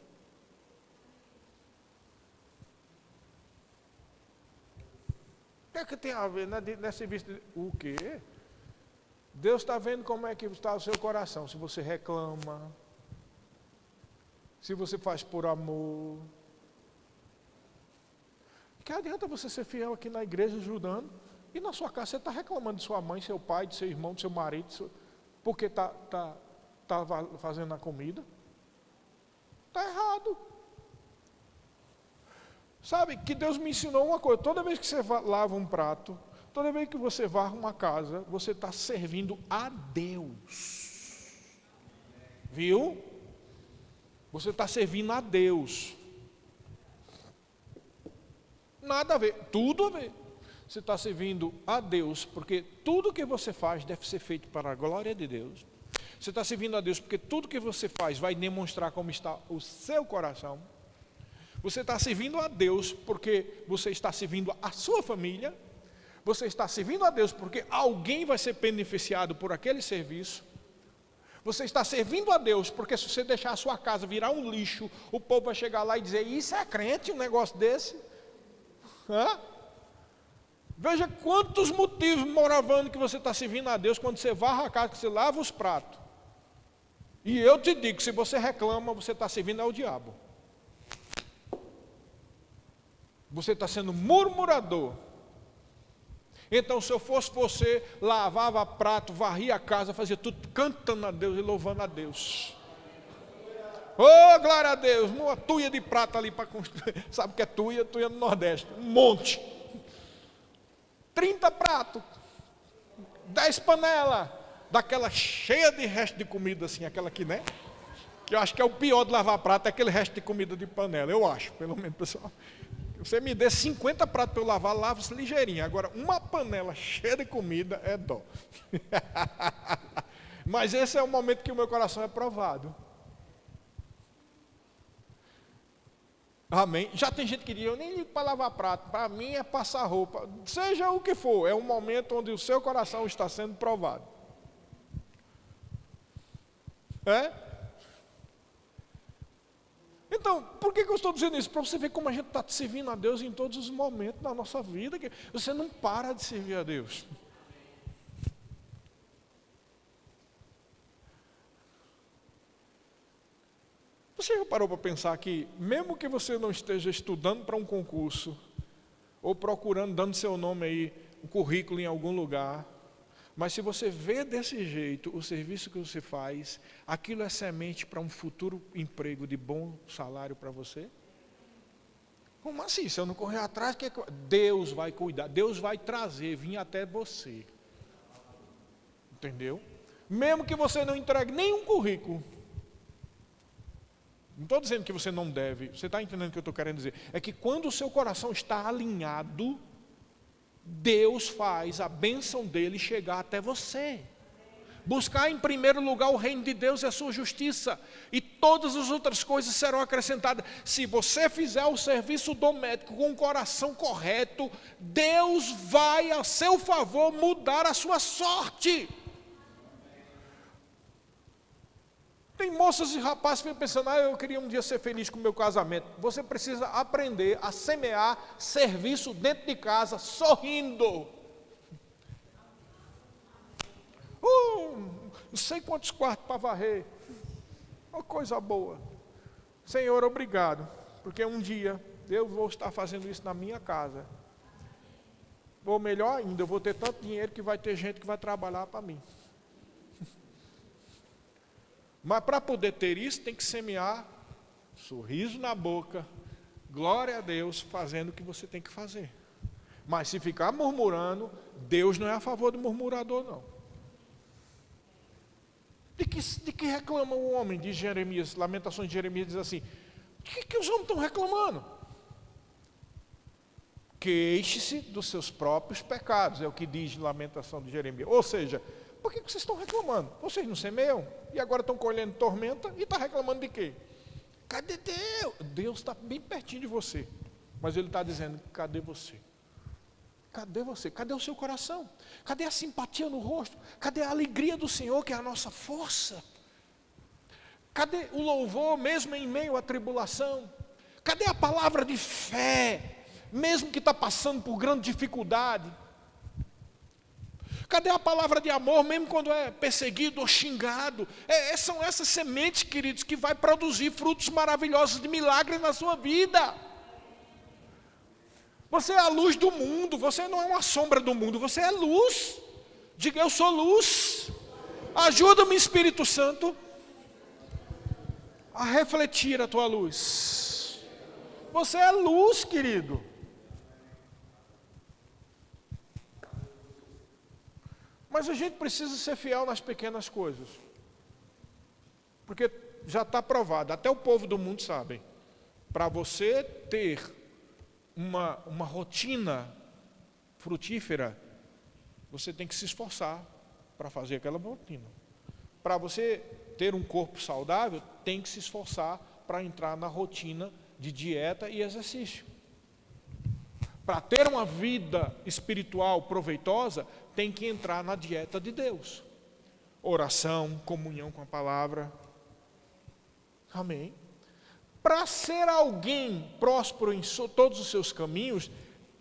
O que tem a ver nesse visto? O quê? Deus está vendo como é que está o seu coração. Se você reclama, se você faz por amor. Que adianta você ser fiel aqui na igreja ajudando, e na sua casa você está reclamando de sua mãe, seu pai, de seu irmão, de seu marido, porque está fazendo a comida? Está errado. Sabe que Deus me ensinou uma coisa: toda vez que você lava um prato, toda vez que você varre uma casa, você está servindo a Deus. Viu? Você está servindo a Deus. Nada a ver, tudo a ver. Você está servindo a Deus, porque tudo que você faz deve ser feito para a glória de Deus. Você está servindo a Deus porque tudo que você faz vai demonstrar como está o seu coração. Você está servindo a Deus porque você está servindo a sua família. Você está servindo a Deus porque alguém vai ser beneficiado por aquele serviço. Você está servindo a Deus porque se você deixar a sua casa virar um lixo, o povo vai chegar lá e dizer: isso é crente, um negócio desse? Hã? Veja quantos motivos moravando que você está servindo a Deus quando você varra a casa, que você lava os pratos. E eu te digo, se você reclama, você está servindo ao diabo. Você está sendo murmurador. Então, se eu fosse você, lavava prato, varria a casa, fazia tudo cantando a Deus e louvando a Deus. Oh, glória a Deus, uma tuia de prata ali para construir. Sabe o que é tuia? Tuia no Nordeste, um monte. 30 pratos, 10 panelas, daquela cheia de resto de comida assim, aquela que, né? Que eu acho que é o pior de lavar prato, é aquele resto de comida de panela, eu acho, pelo menos, pessoal. Você me dê 50 pratos para eu lavar, lavo-se ligeirinho. Agora, uma panela cheia de comida é dó. Mas esse é o momento que o meu coração é provado. Amém? Já tem gente que diz: eu nem ligo para lavar prato, para mim é passar roupa. Seja o que for, é um momento onde o seu coração está sendo provado. É? Então, por que eu estou dizendo isso? Para você ver como a gente está servindo a Deus em todos os momentos da nossa vida, que você não para de servir a Deus. Você já parou para pensar que, mesmo que você não esteja estudando para um concurso, ou procurando, dando seu nome aí, um currículo em algum lugar, mas se você vê desse jeito o serviço que você faz, aquilo é semente para um futuro emprego de bom salário para você? Como assim? Se eu não correr atrás, Deus vai cuidar, Deus vai trazer, vir até você. Entendeu? Mesmo que você não entregue nenhum currículo. Não estou dizendo que você não deve, você está entendendo o que eu estou querendo dizer? É que quando o seu coração está alinhado, Deus faz a bênção dele chegar até você. Buscar em primeiro lugar o reino de Deus e a sua justiça, e todas as outras coisas serão acrescentadas. Se você fizer o serviço doméstico com o coração correto, Deus vai a seu favor mudar a sua sorte. Tem moças e rapazes que vêm pensando, eu queria um dia ser feliz com o meu casamento. Você precisa aprender a semear serviço dentro de casa, sorrindo. Não sei quantos quartos para varrer. Uma coisa boa. Senhor, obrigado, porque um dia eu vou estar fazendo isso na minha casa. Ou melhor ainda, eu vou ter tanto dinheiro que vai ter gente que vai trabalhar para mim. Mas para poder ter isso, tem que semear sorriso na boca, glória a Deus, fazendo o que você tem que fazer. Mas se ficar murmurando, Deus não é a favor do murmurador, não. De que reclama o homem de Jeremias? Lamentações de Jeremias diz assim: de que os homens estão reclamando? Queixe-se dos seus próprios pecados, é o que diz Lamentação de Jeremias. Ou seja, por que vocês estão reclamando? Vocês não semeiam e agora estão colhendo tormenta e estão reclamando de quê? Cadê Deus? Deus está bem pertinho de você, mas Ele está dizendo: cadê você? Cadê você? Cadê o seu coração? Cadê a simpatia no rosto? Cadê a alegria do Senhor, que é a nossa força? Cadê o louvor, mesmo em meio à tribulação? Cadê a palavra de fé, mesmo que está passando por grande dificuldade? Cadê a palavra de amor, mesmo quando é perseguido ou xingado? São essas sementes, queridos, que vai produzir frutos maravilhosos de milagre na sua vida. Você é a luz do mundo, você não é uma sombra do mundo, você é luz. Diga: eu sou luz. Ajuda-me, Espírito Santo, a refletir a tua luz. Você é luz, querido. Mas a gente precisa ser fiel nas pequenas coisas, porque já está provado, até o povo do mundo sabe. Para você ter uma rotina frutífera, você tem que se esforçar para fazer aquela rotina. Para você ter um corpo saudável, tem que se esforçar para entrar na rotina de dieta e exercício. Para ter uma vida espiritual proveitosa, tem que entrar na dieta de Deus. Oração, comunhão com a palavra. Amém. Para ser alguém próspero em todos os seus caminhos,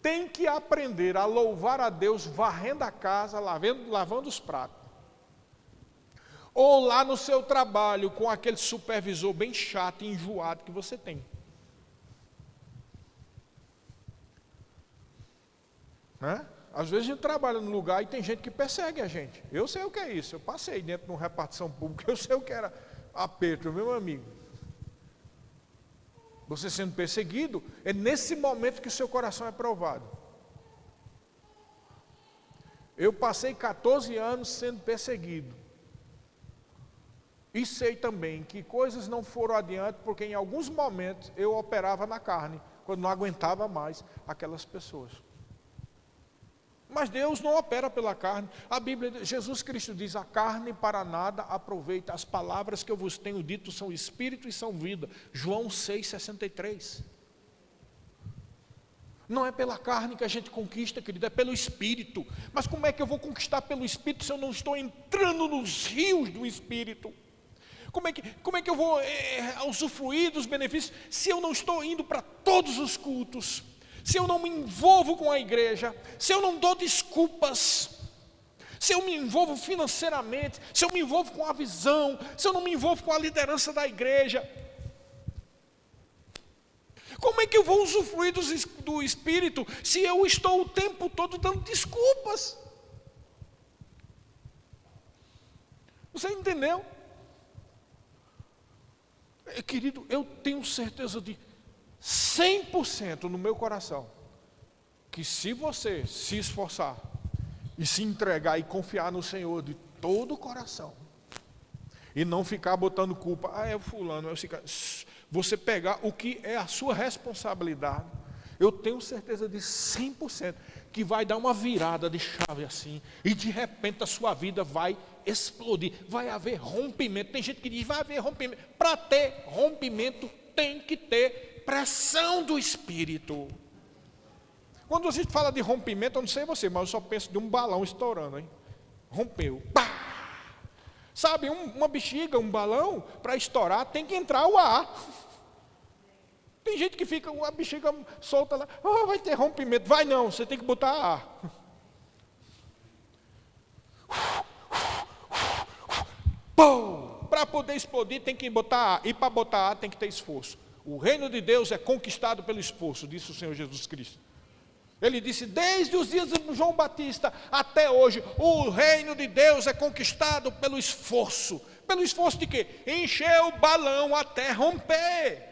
tem que aprender a louvar a Deus varrendo a casa, lavando os pratos. Ou lá no seu trabalho, com aquele supervisor bem chato e enjoado que você tem. Né? Às vezes a gente trabalha num lugar e tem gente que persegue a gente. Eu sei o que é isso. Eu passei dentro de uma repartição pública, eu sei o que era aperto, meu amigo. Você sendo perseguido, é nesse momento que o seu coração é provado. Eu passei 14 anos sendo perseguido. E sei também que coisas não foram adiante, porque em alguns momentos eu operava na carne, quando não aguentava mais aquelas pessoas. Mas Deus não opera pela carne. A Bíblia, Jesus Cristo diz: a carne para nada aproveita. As palavras que eu vos tenho dito são espírito e são vida. João 6,63. Não é pela carne que a gente conquista, querido, é pelo Espírito. Mas como é que eu vou conquistar pelo Espírito se eu não estou entrando nos rios do Espírito? Como é que eu vou usufruir dos benefícios se eu não estou indo para todos os cultos? Se eu não me envolvo com a igreja, se eu não dou desculpas, se eu me envolvo financeiramente, se eu me envolvo com a visão, se eu não me envolvo com a liderança da igreja, como é que eu vou usufruir do Espírito se eu estou o tempo todo dando desculpas? Você entendeu? Querido, eu tenho certeza de 100% no meu coração, que se você se esforçar e se entregar e confiar no Senhor de todo o coração, e não ficar botando culpa, é o fulano, é o ciclano, você pegar o que é a sua responsabilidade, eu tenho certeza de 100% que vai dar uma virada de chave assim, e de repente a sua vida vai explodir, vai haver rompimento. Tem gente que diz, vai haver rompimento. Para ter rompimento, tem que ter pressão do Espírito. Quando a gente fala de rompimento, eu não sei você, mas eu só penso de um balão estourando, hein? Rompeu. Pá! Sabe, uma bexiga, um balão, para estourar tem que entrar o ar. Tem gente que fica, a bexiga solta lá, vai ter rompimento. Vai não, você tem que botar ar. Para poder explodir tem que botar ar. E para botar ar tem que ter esforço. O reino de Deus é conquistado pelo esforço, disse o Senhor Jesus Cristo. Ele disse, desde os dias de João Batista até hoje, o reino de Deus é conquistado pelo esforço. Pelo esforço de quê? Encher o balão até romper.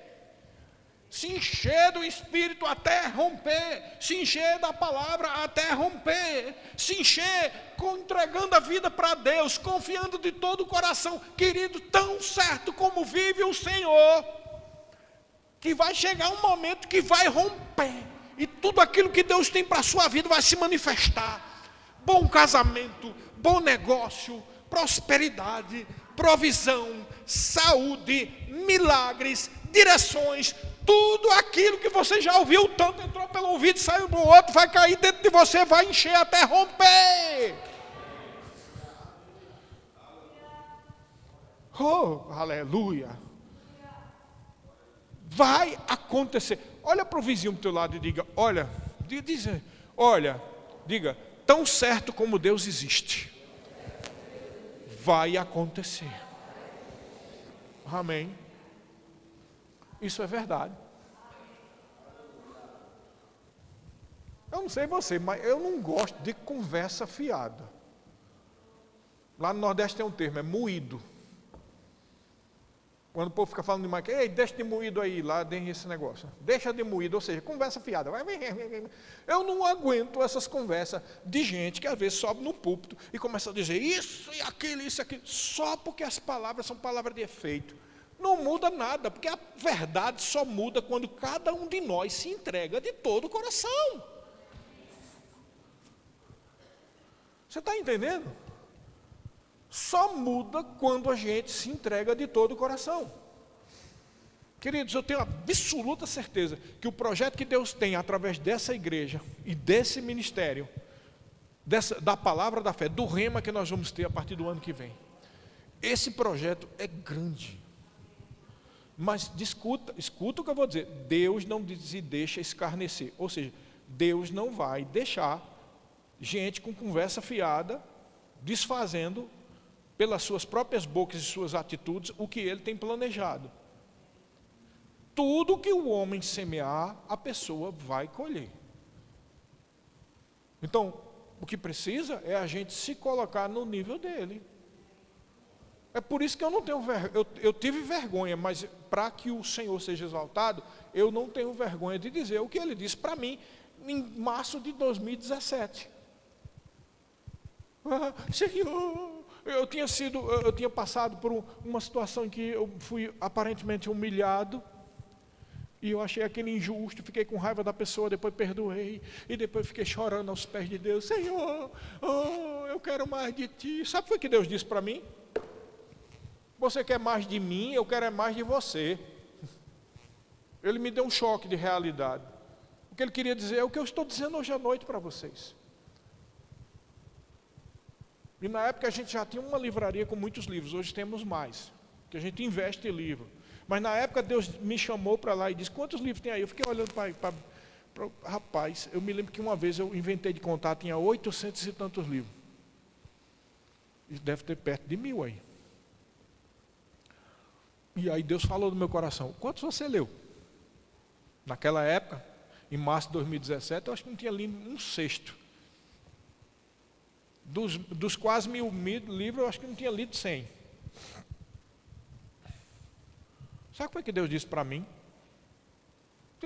Se encher do Espírito até romper. Se encher da palavra até romper. Se encher entregando a vida para Deus, confiando de todo o coração. Querido, tão certo como vive o Senhor, que vai chegar um momento que vai romper. E tudo aquilo que Deus tem para a sua vida vai se manifestar. Bom casamento, bom negócio, prosperidade, provisão, saúde, milagres, direções. Tudo aquilo que você já ouviu, tanto entrou pelo ouvido, saiu do outro, vai cair dentro de você, vai encher até romper. Oh, aleluia. Vai acontecer. Olha para o vizinho do teu lado e diga, diga, tão certo como Deus existe, vai acontecer. Amém. Isso é verdade. Eu não sei você, mas eu não gosto de conversa fiada. Lá no Nordeste tem um termo, é moído. Quando o povo fica falando demais, ei, deixa de moído aí, lá tem esse negócio. Deixa de moído, ou seja, conversa fiada. Eu não aguento essas conversas de gente que às vezes sobe no púlpito e começa a dizer isso e aquilo, só porque as palavras são palavras de efeito. Não muda nada, porque a verdade só muda quando cada um de nós se entrega de todo o coração. Você está entendendo? Só muda quando a gente se entrega de todo o coração. Queridos, eu tenho absoluta certeza que o projeto que Deus tem através dessa igreja e desse ministério, da palavra da fé, do rema que nós vamos ter a partir do ano que vem, esse projeto é grande. Mas escuta o que eu vou dizer, Deus não se deixa escarnecer, ou seja, Deus não vai deixar gente com conversa fiada, desfazendo pelas suas próprias bocas e suas atitudes o que ele tem planejado. Tudo que o homem semear, a pessoa vai colher. Então, o que precisa é a gente se colocar no nível dele. É por isso que eu não tenho vergonha, eu tive vergonha, mas para que o Senhor seja exaltado, eu não tenho vergonha de dizer o que ele disse para mim em março de 2017. Senhor, eu tinha passado por uma situação em que eu fui aparentemente humilhado, e eu achei aquele injusto, fiquei com raiva da pessoa, depois perdoei, e depois fiquei chorando aos pés de Deus, Senhor, eu quero mais de Ti. Sabe o que foi que Deus disse para mim? Você quer mais de mim, eu quero é mais de você. Ele me deu um choque de realidade. O que ele queria dizer é o que eu estou dizendo hoje à noite para vocês. E na época a gente já tinha uma livraria com muitos livros, hoje temos mais, que a gente investe em livro. Mas na época Deus me chamou para lá e disse, quantos livros tem aí? Eu fiquei olhando para rapaz, eu me lembro que uma vez eu inventei de contar, tinha 800 e tantos livros. Isso deve ter perto de 1000 aí. E aí Deus falou no meu coração, quantos você leu? Naquela época, em março de 2017, eu acho que não tinha lido um sexto. Dos quase 1000 livros, eu acho que não tinha lido 100. Sabe o que foi que Deus disse para mim?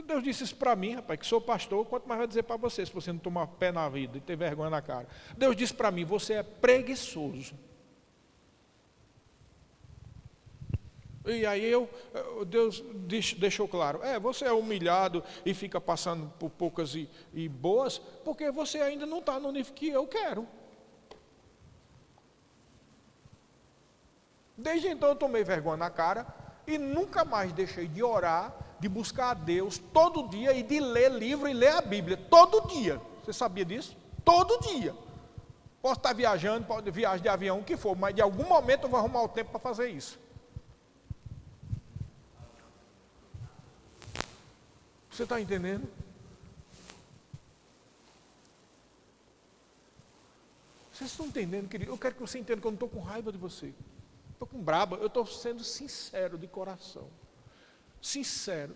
Deus disse isso para mim, rapaz, que sou pastor, quanto mais vai dizer para você, se você não tomar pé na vida e ter vergonha na cara. Deus disse para mim, você é preguiçoso. E aí Deus deixou claro, você é humilhado e fica passando por poucas e boas, porque você ainda não está no nível que eu quero. Desde então eu tomei vergonha na cara e nunca mais deixei de orar, de buscar a Deus todo dia e de ler livro e ler a Bíblia todo dia. Você sabia disso? Todo dia. Posso estar viajando, pode viagem de avião, o que for, mas de algum momento eu vou arrumar o tempo para fazer isso. Você está entendendo? Vocês estão entendendo, querido? Eu quero que você entenda que eu não estou com raiva de você. Estou com braba, eu estou sendo sincero de coração. Sincero.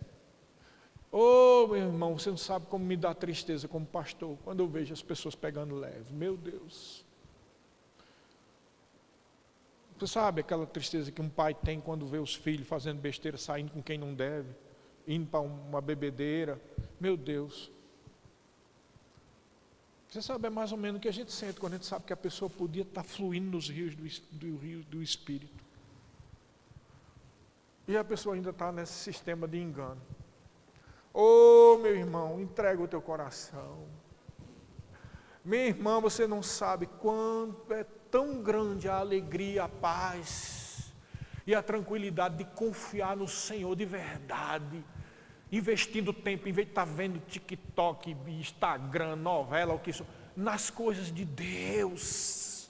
Oh, meu irmão, você não sabe como me dá tristeza como pastor, quando eu vejo as pessoas pegando leve. Meu Deus. Você sabe aquela tristeza que um pai tem quando vê os filhos fazendo besteira, saindo com quem não deve, indo para uma bebedeira. Meu Deus. Você sabe, é mais ou menos o que a gente sente quando a gente sabe que a pessoa podia estar fluindo nos rios do Espírito. E a pessoa ainda está nesse sistema de engano. Oh, meu irmão, entrega o teu coração. Minha irmã, você não sabe quanto é tão grande a alegria, a paz e a tranquilidade de confiar no Senhor de verdade. Investindo tempo, em vez de estar vendo TikTok, Instagram, novela, o que isso, nas coisas de Deus.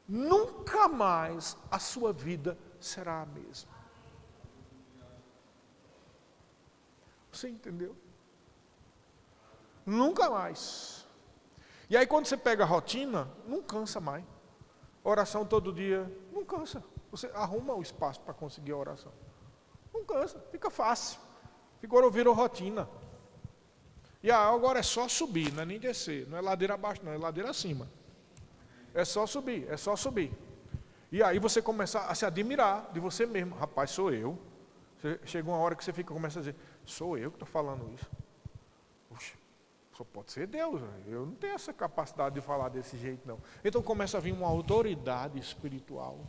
Nunca mais a sua vida será a mesma. Você entendeu? Nunca mais. E aí quando você pega a rotina, não cansa mais. Oração todo dia, não cansa. Você arruma o espaço para conseguir a oração. Não cansa, fica fácil. Agora virou rotina. E agora é só subir, não é nem descer. Não é ladeira abaixo, não, é ladeira acima. É só subir, é só subir. E aí você começa a se admirar de você mesmo. Rapaz, sou eu. Chega uma hora que você começa a dizer, sou eu que estou falando isso. Puxa, só pode ser Deus. Eu não tenho essa capacidade de falar desse jeito, não. Então começa a vir uma autoridade espiritual.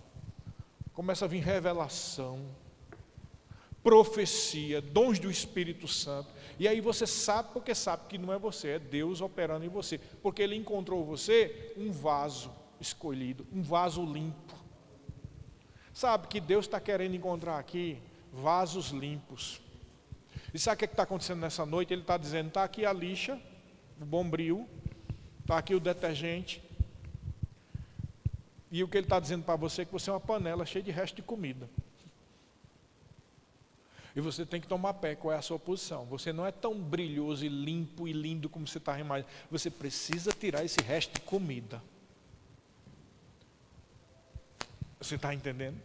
Começa a vir revelação, profecia, dons do Espírito Santo. E aí você sabe, porque sabe que não é você, é Deus operando em você. Porque Ele encontrou você um vaso escolhido, um vaso limpo. Sabe que Deus está querendo encontrar aqui vasos limpos. E sabe o que está acontecendo nessa noite? Ele está dizendo, está aqui a lixa, o bombril, está aqui o detergente. E o que ele está dizendo para você é que você é uma panela cheia de resto de comida. E você tem que tomar pé, qual é a sua posição. Você não é tão brilhoso e limpo e lindo como você está imaginando. Você precisa tirar esse resto de comida. Você está entendendo?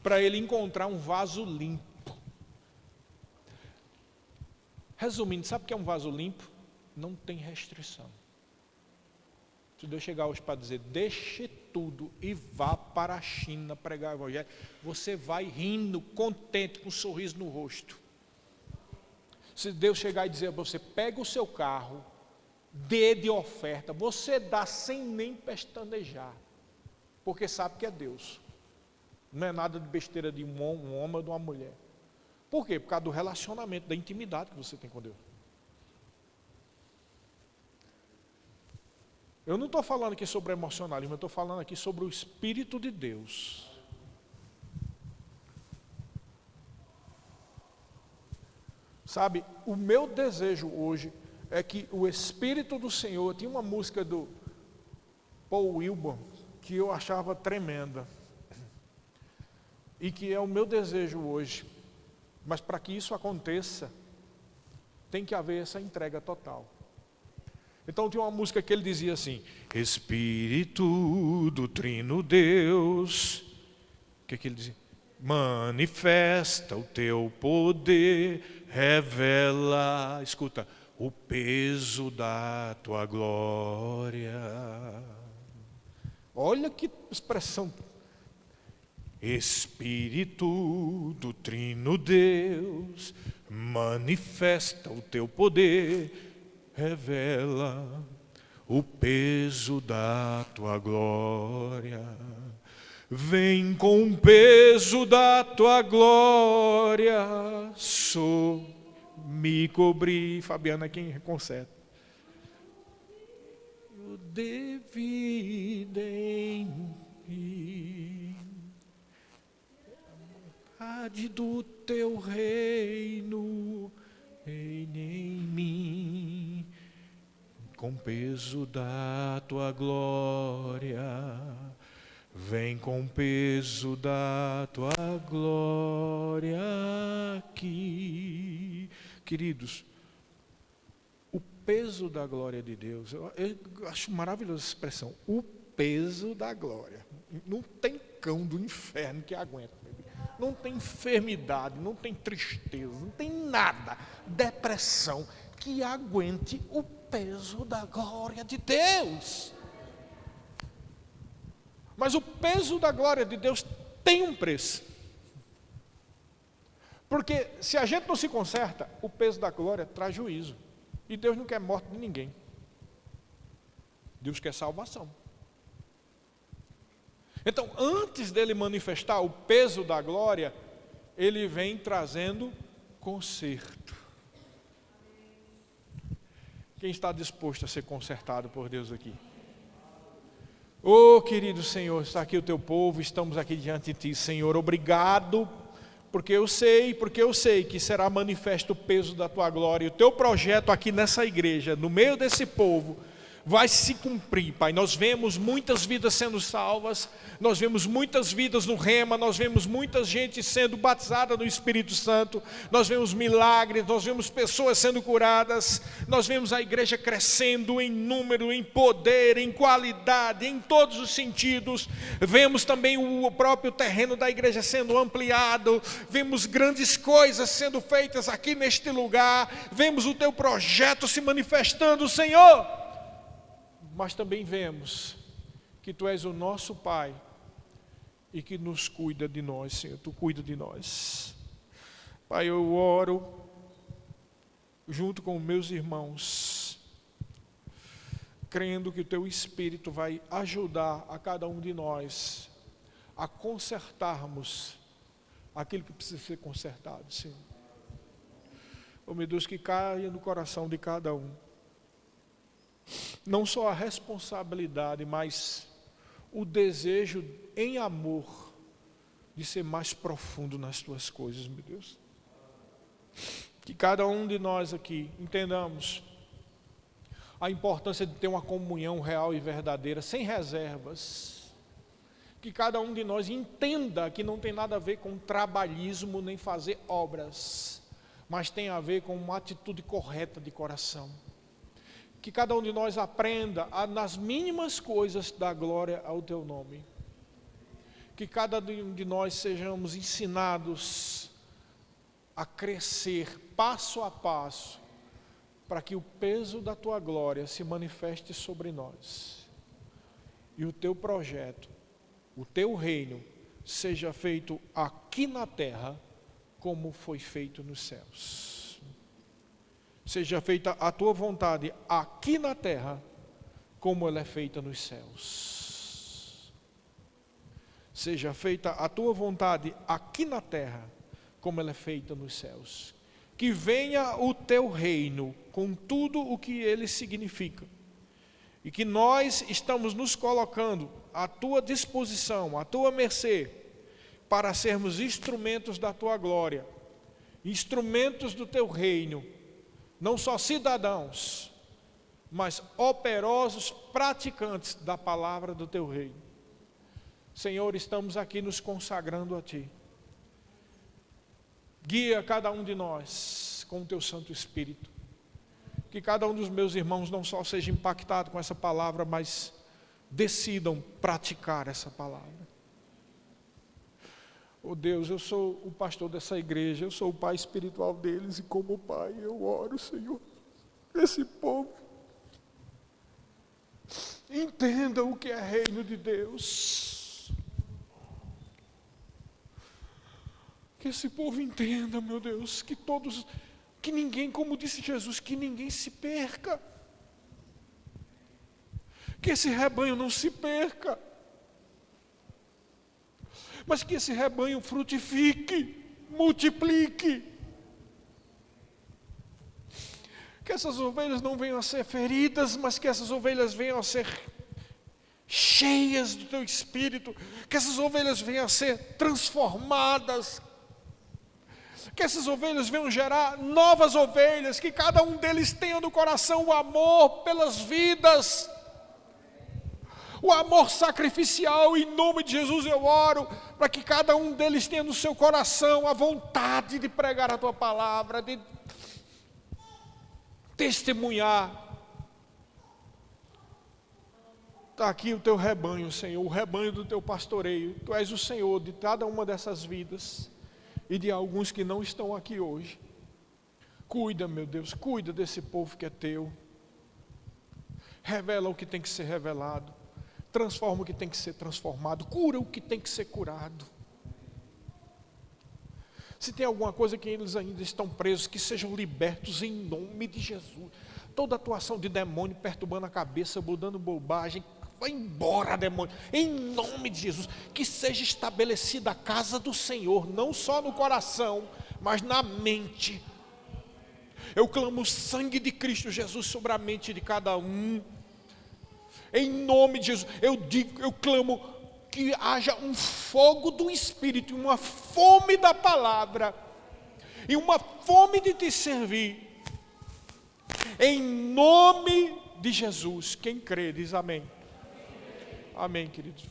Para ele encontrar um vaso limpo. Resumindo, sabe o que é um vaso limpo? Não tem restrição. Se Deus chegar hoje para dizer, deixe tudo e vá para a China pregar o Evangelho, você vai rindo, contente, com um sorriso no rosto. Se Deus chegar e dizer a você, pega o seu carro, dê de oferta, você dá sem nem pestanejar, porque sabe que é Deus. Não é nada de besteira de um homem ou de uma mulher. Por quê? Por causa do relacionamento, da intimidade que você tem com Deus. Eu não estou falando aqui sobre emocionalismo, eu estou falando aqui sobre o Espírito de Deus. Sabe, o meu desejo hoje é que o Espírito do Senhor, tinha uma música do Paul Wilbur, que eu achava tremenda, e que é o meu desejo hoje, mas para que isso aconteça, tem que haver essa entrega total. Então tinha uma música que ele dizia assim, Espírito do Trino Deus, o que ele dizia? Manifesta o teu poder, revela, escuta, o peso da tua glória. Olha que expressão. Espírito do Trino Deus, manifesta o teu poder, revela o peso da tua glória. Vem com o peso da tua glória, me cobrir. Fabiana, quem conserta? de vida em mim, a vontade do teu reino reine em mim, com peso da tua glória, vem com peso da tua glória aqui. Queridos, o peso da glória de Deus, eu acho maravilhosa essa expressão, o peso da glória. Não tem cão do inferno que aguenta, não tem enfermidade, não tem tristeza, não tem nada, depressão, que aguente o peso da glória de Deus. Mas o peso da glória de Deus tem um preço. Porque se a gente não se conserta, o peso da glória traz juízo. E Deus não quer morte de ninguém. Deus quer salvação. Então, antes dele manifestar o peso da glória, ele vem trazendo conserto. Quem está disposto a ser consertado por Deus aqui? Oh, querido Senhor, está aqui o teu povo, estamos aqui diante de ti, Senhor, obrigado, porque eu sei que será manifesto o peso da tua glória, e o teu projeto aqui nessa igreja, no meio desse povo, vai se cumprir, Pai. Nós vemos muitas vidas sendo salvas, nós vemos muitas vidas no Rema, nós vemos muita gente sendo batizada no Espírito Santo, nós vemos milagres, nós vemos pessoas sendo curadas, nós vemos a igreja crescendo em número, em poder, em qualidade, em todos os sentidos. Vemos também o próprio terreno da igreja sendo ampliado, vemos grandes coisas sendo feitas aqui neste lugar, vemos o teu projeto se manifestando, Senhor. Mas também vemos que tu és o nosso Pai e que nos cuida de nós, Senhor, tu cuida de nós. Pai, eu oro junto com meus irmãos, crendo que o teu Espírito vai ajudar a cada um de nós a consertarmos aquilo que precisa ser consertado, Senhor. Oh, meu Deus, que caia no coração de cada um não só a responsabilidade, mas o desejo em amor de ser mais profundo nas tuas coisas, meu Deus. Que cada um de nós aqui entendamos a importância de ter uma comunhão real e verdadeira, sem reservas. Que cada um de nós entenda que não tem nada a ver com trabalhismo nem fazer obras, mas tem a ver com uma atitude correta de coração. Que cada um de nós aprenda nas mínimas coisas dar glória ao teu nome. Que cada um de nós sejamos ensinados a crescer passo a passo, para que o peso da tua glória se manifeste sobre nós. E o teu projeto, o teu reino, seja feito aqui na terra, como foi feito nos céus. Seja feita a tua vontade aqui na terra, como ela é feita nos céus. Seja feita a tua vontade aqui na terra, como ela é feita nos céus. Que venha o teu reino, com tudo o que ele significa. E que nós estamos nos colocando à tua disposição, à tua mercê, para sermos instrumentos da tua glória, instrumentos do teu reino, não só cidadãos, mas operosos praticantes da palavra do teu reino. Senhor, estamos aqui nos consagrando a ti. Guia cada um de nós com o teu Santo Espírito. Que cada um dos meus irmãos não só seja impactado com essa palavra, mas decidam praticar essa palavra. Oh Deus, eu sou o pastor dessa igreja, eu sou o pai espiritual deles, e como pai eu oro, Senhor, esse povo entenda o que é reino de Deus. Que esse povo entenda, meu Deus, que ninguém, como disse Jesus, que ninguém se perca. Que esse rebanho não se perca, mas que esse rebanho frutifique, multiplique. Que essas ovelhas não venham a ser feridas, mas que essas ovelhas venham a ser cheias do Teu Espírito. Que essas ovelhas venham a ser transformadas. Que essas ovelhas venham gerar novas ovelhas. Que cada um deles tenha no coração o amor pelas vidas. O amor sacrificial. Em nome de Jesus eu oro para que cada um deles tenha no seu coração a vontade de pregar a Tua palavra, de testemunhar. Está aqui o Teu rebanho, Senhor, o rebanho do Teu pastoreio. Tu és o Senhor de cada uma dessas vidas e de alguns que não estão aqui hoje. Cuida, meu Deus, cuida desse povo que é Teu. Revela o que tem que ser revelado. Transforma o que tem que ser transformado. Cura o que tem que ser curado. Se tem alguma coisa que eles ainda estão presos, que sejam libertos em nome de Jesus. Toda atuação de demônio perturbando a cabeça, mudando bobagem, vai embora, demônio, em nome de Jesus. Que seja estabelecida a casa do Senhor, não só no coração, mas na mente. Eu clamo o sangue de Cristo Jesus sobre a mente de cada um. Em nome de Jesus, eu clamo que haja um fogo do Espírito, uma fome da palavra, e uma fome de te servir, em nome de Jesus. Quem crê diz amém. Amém, queridos.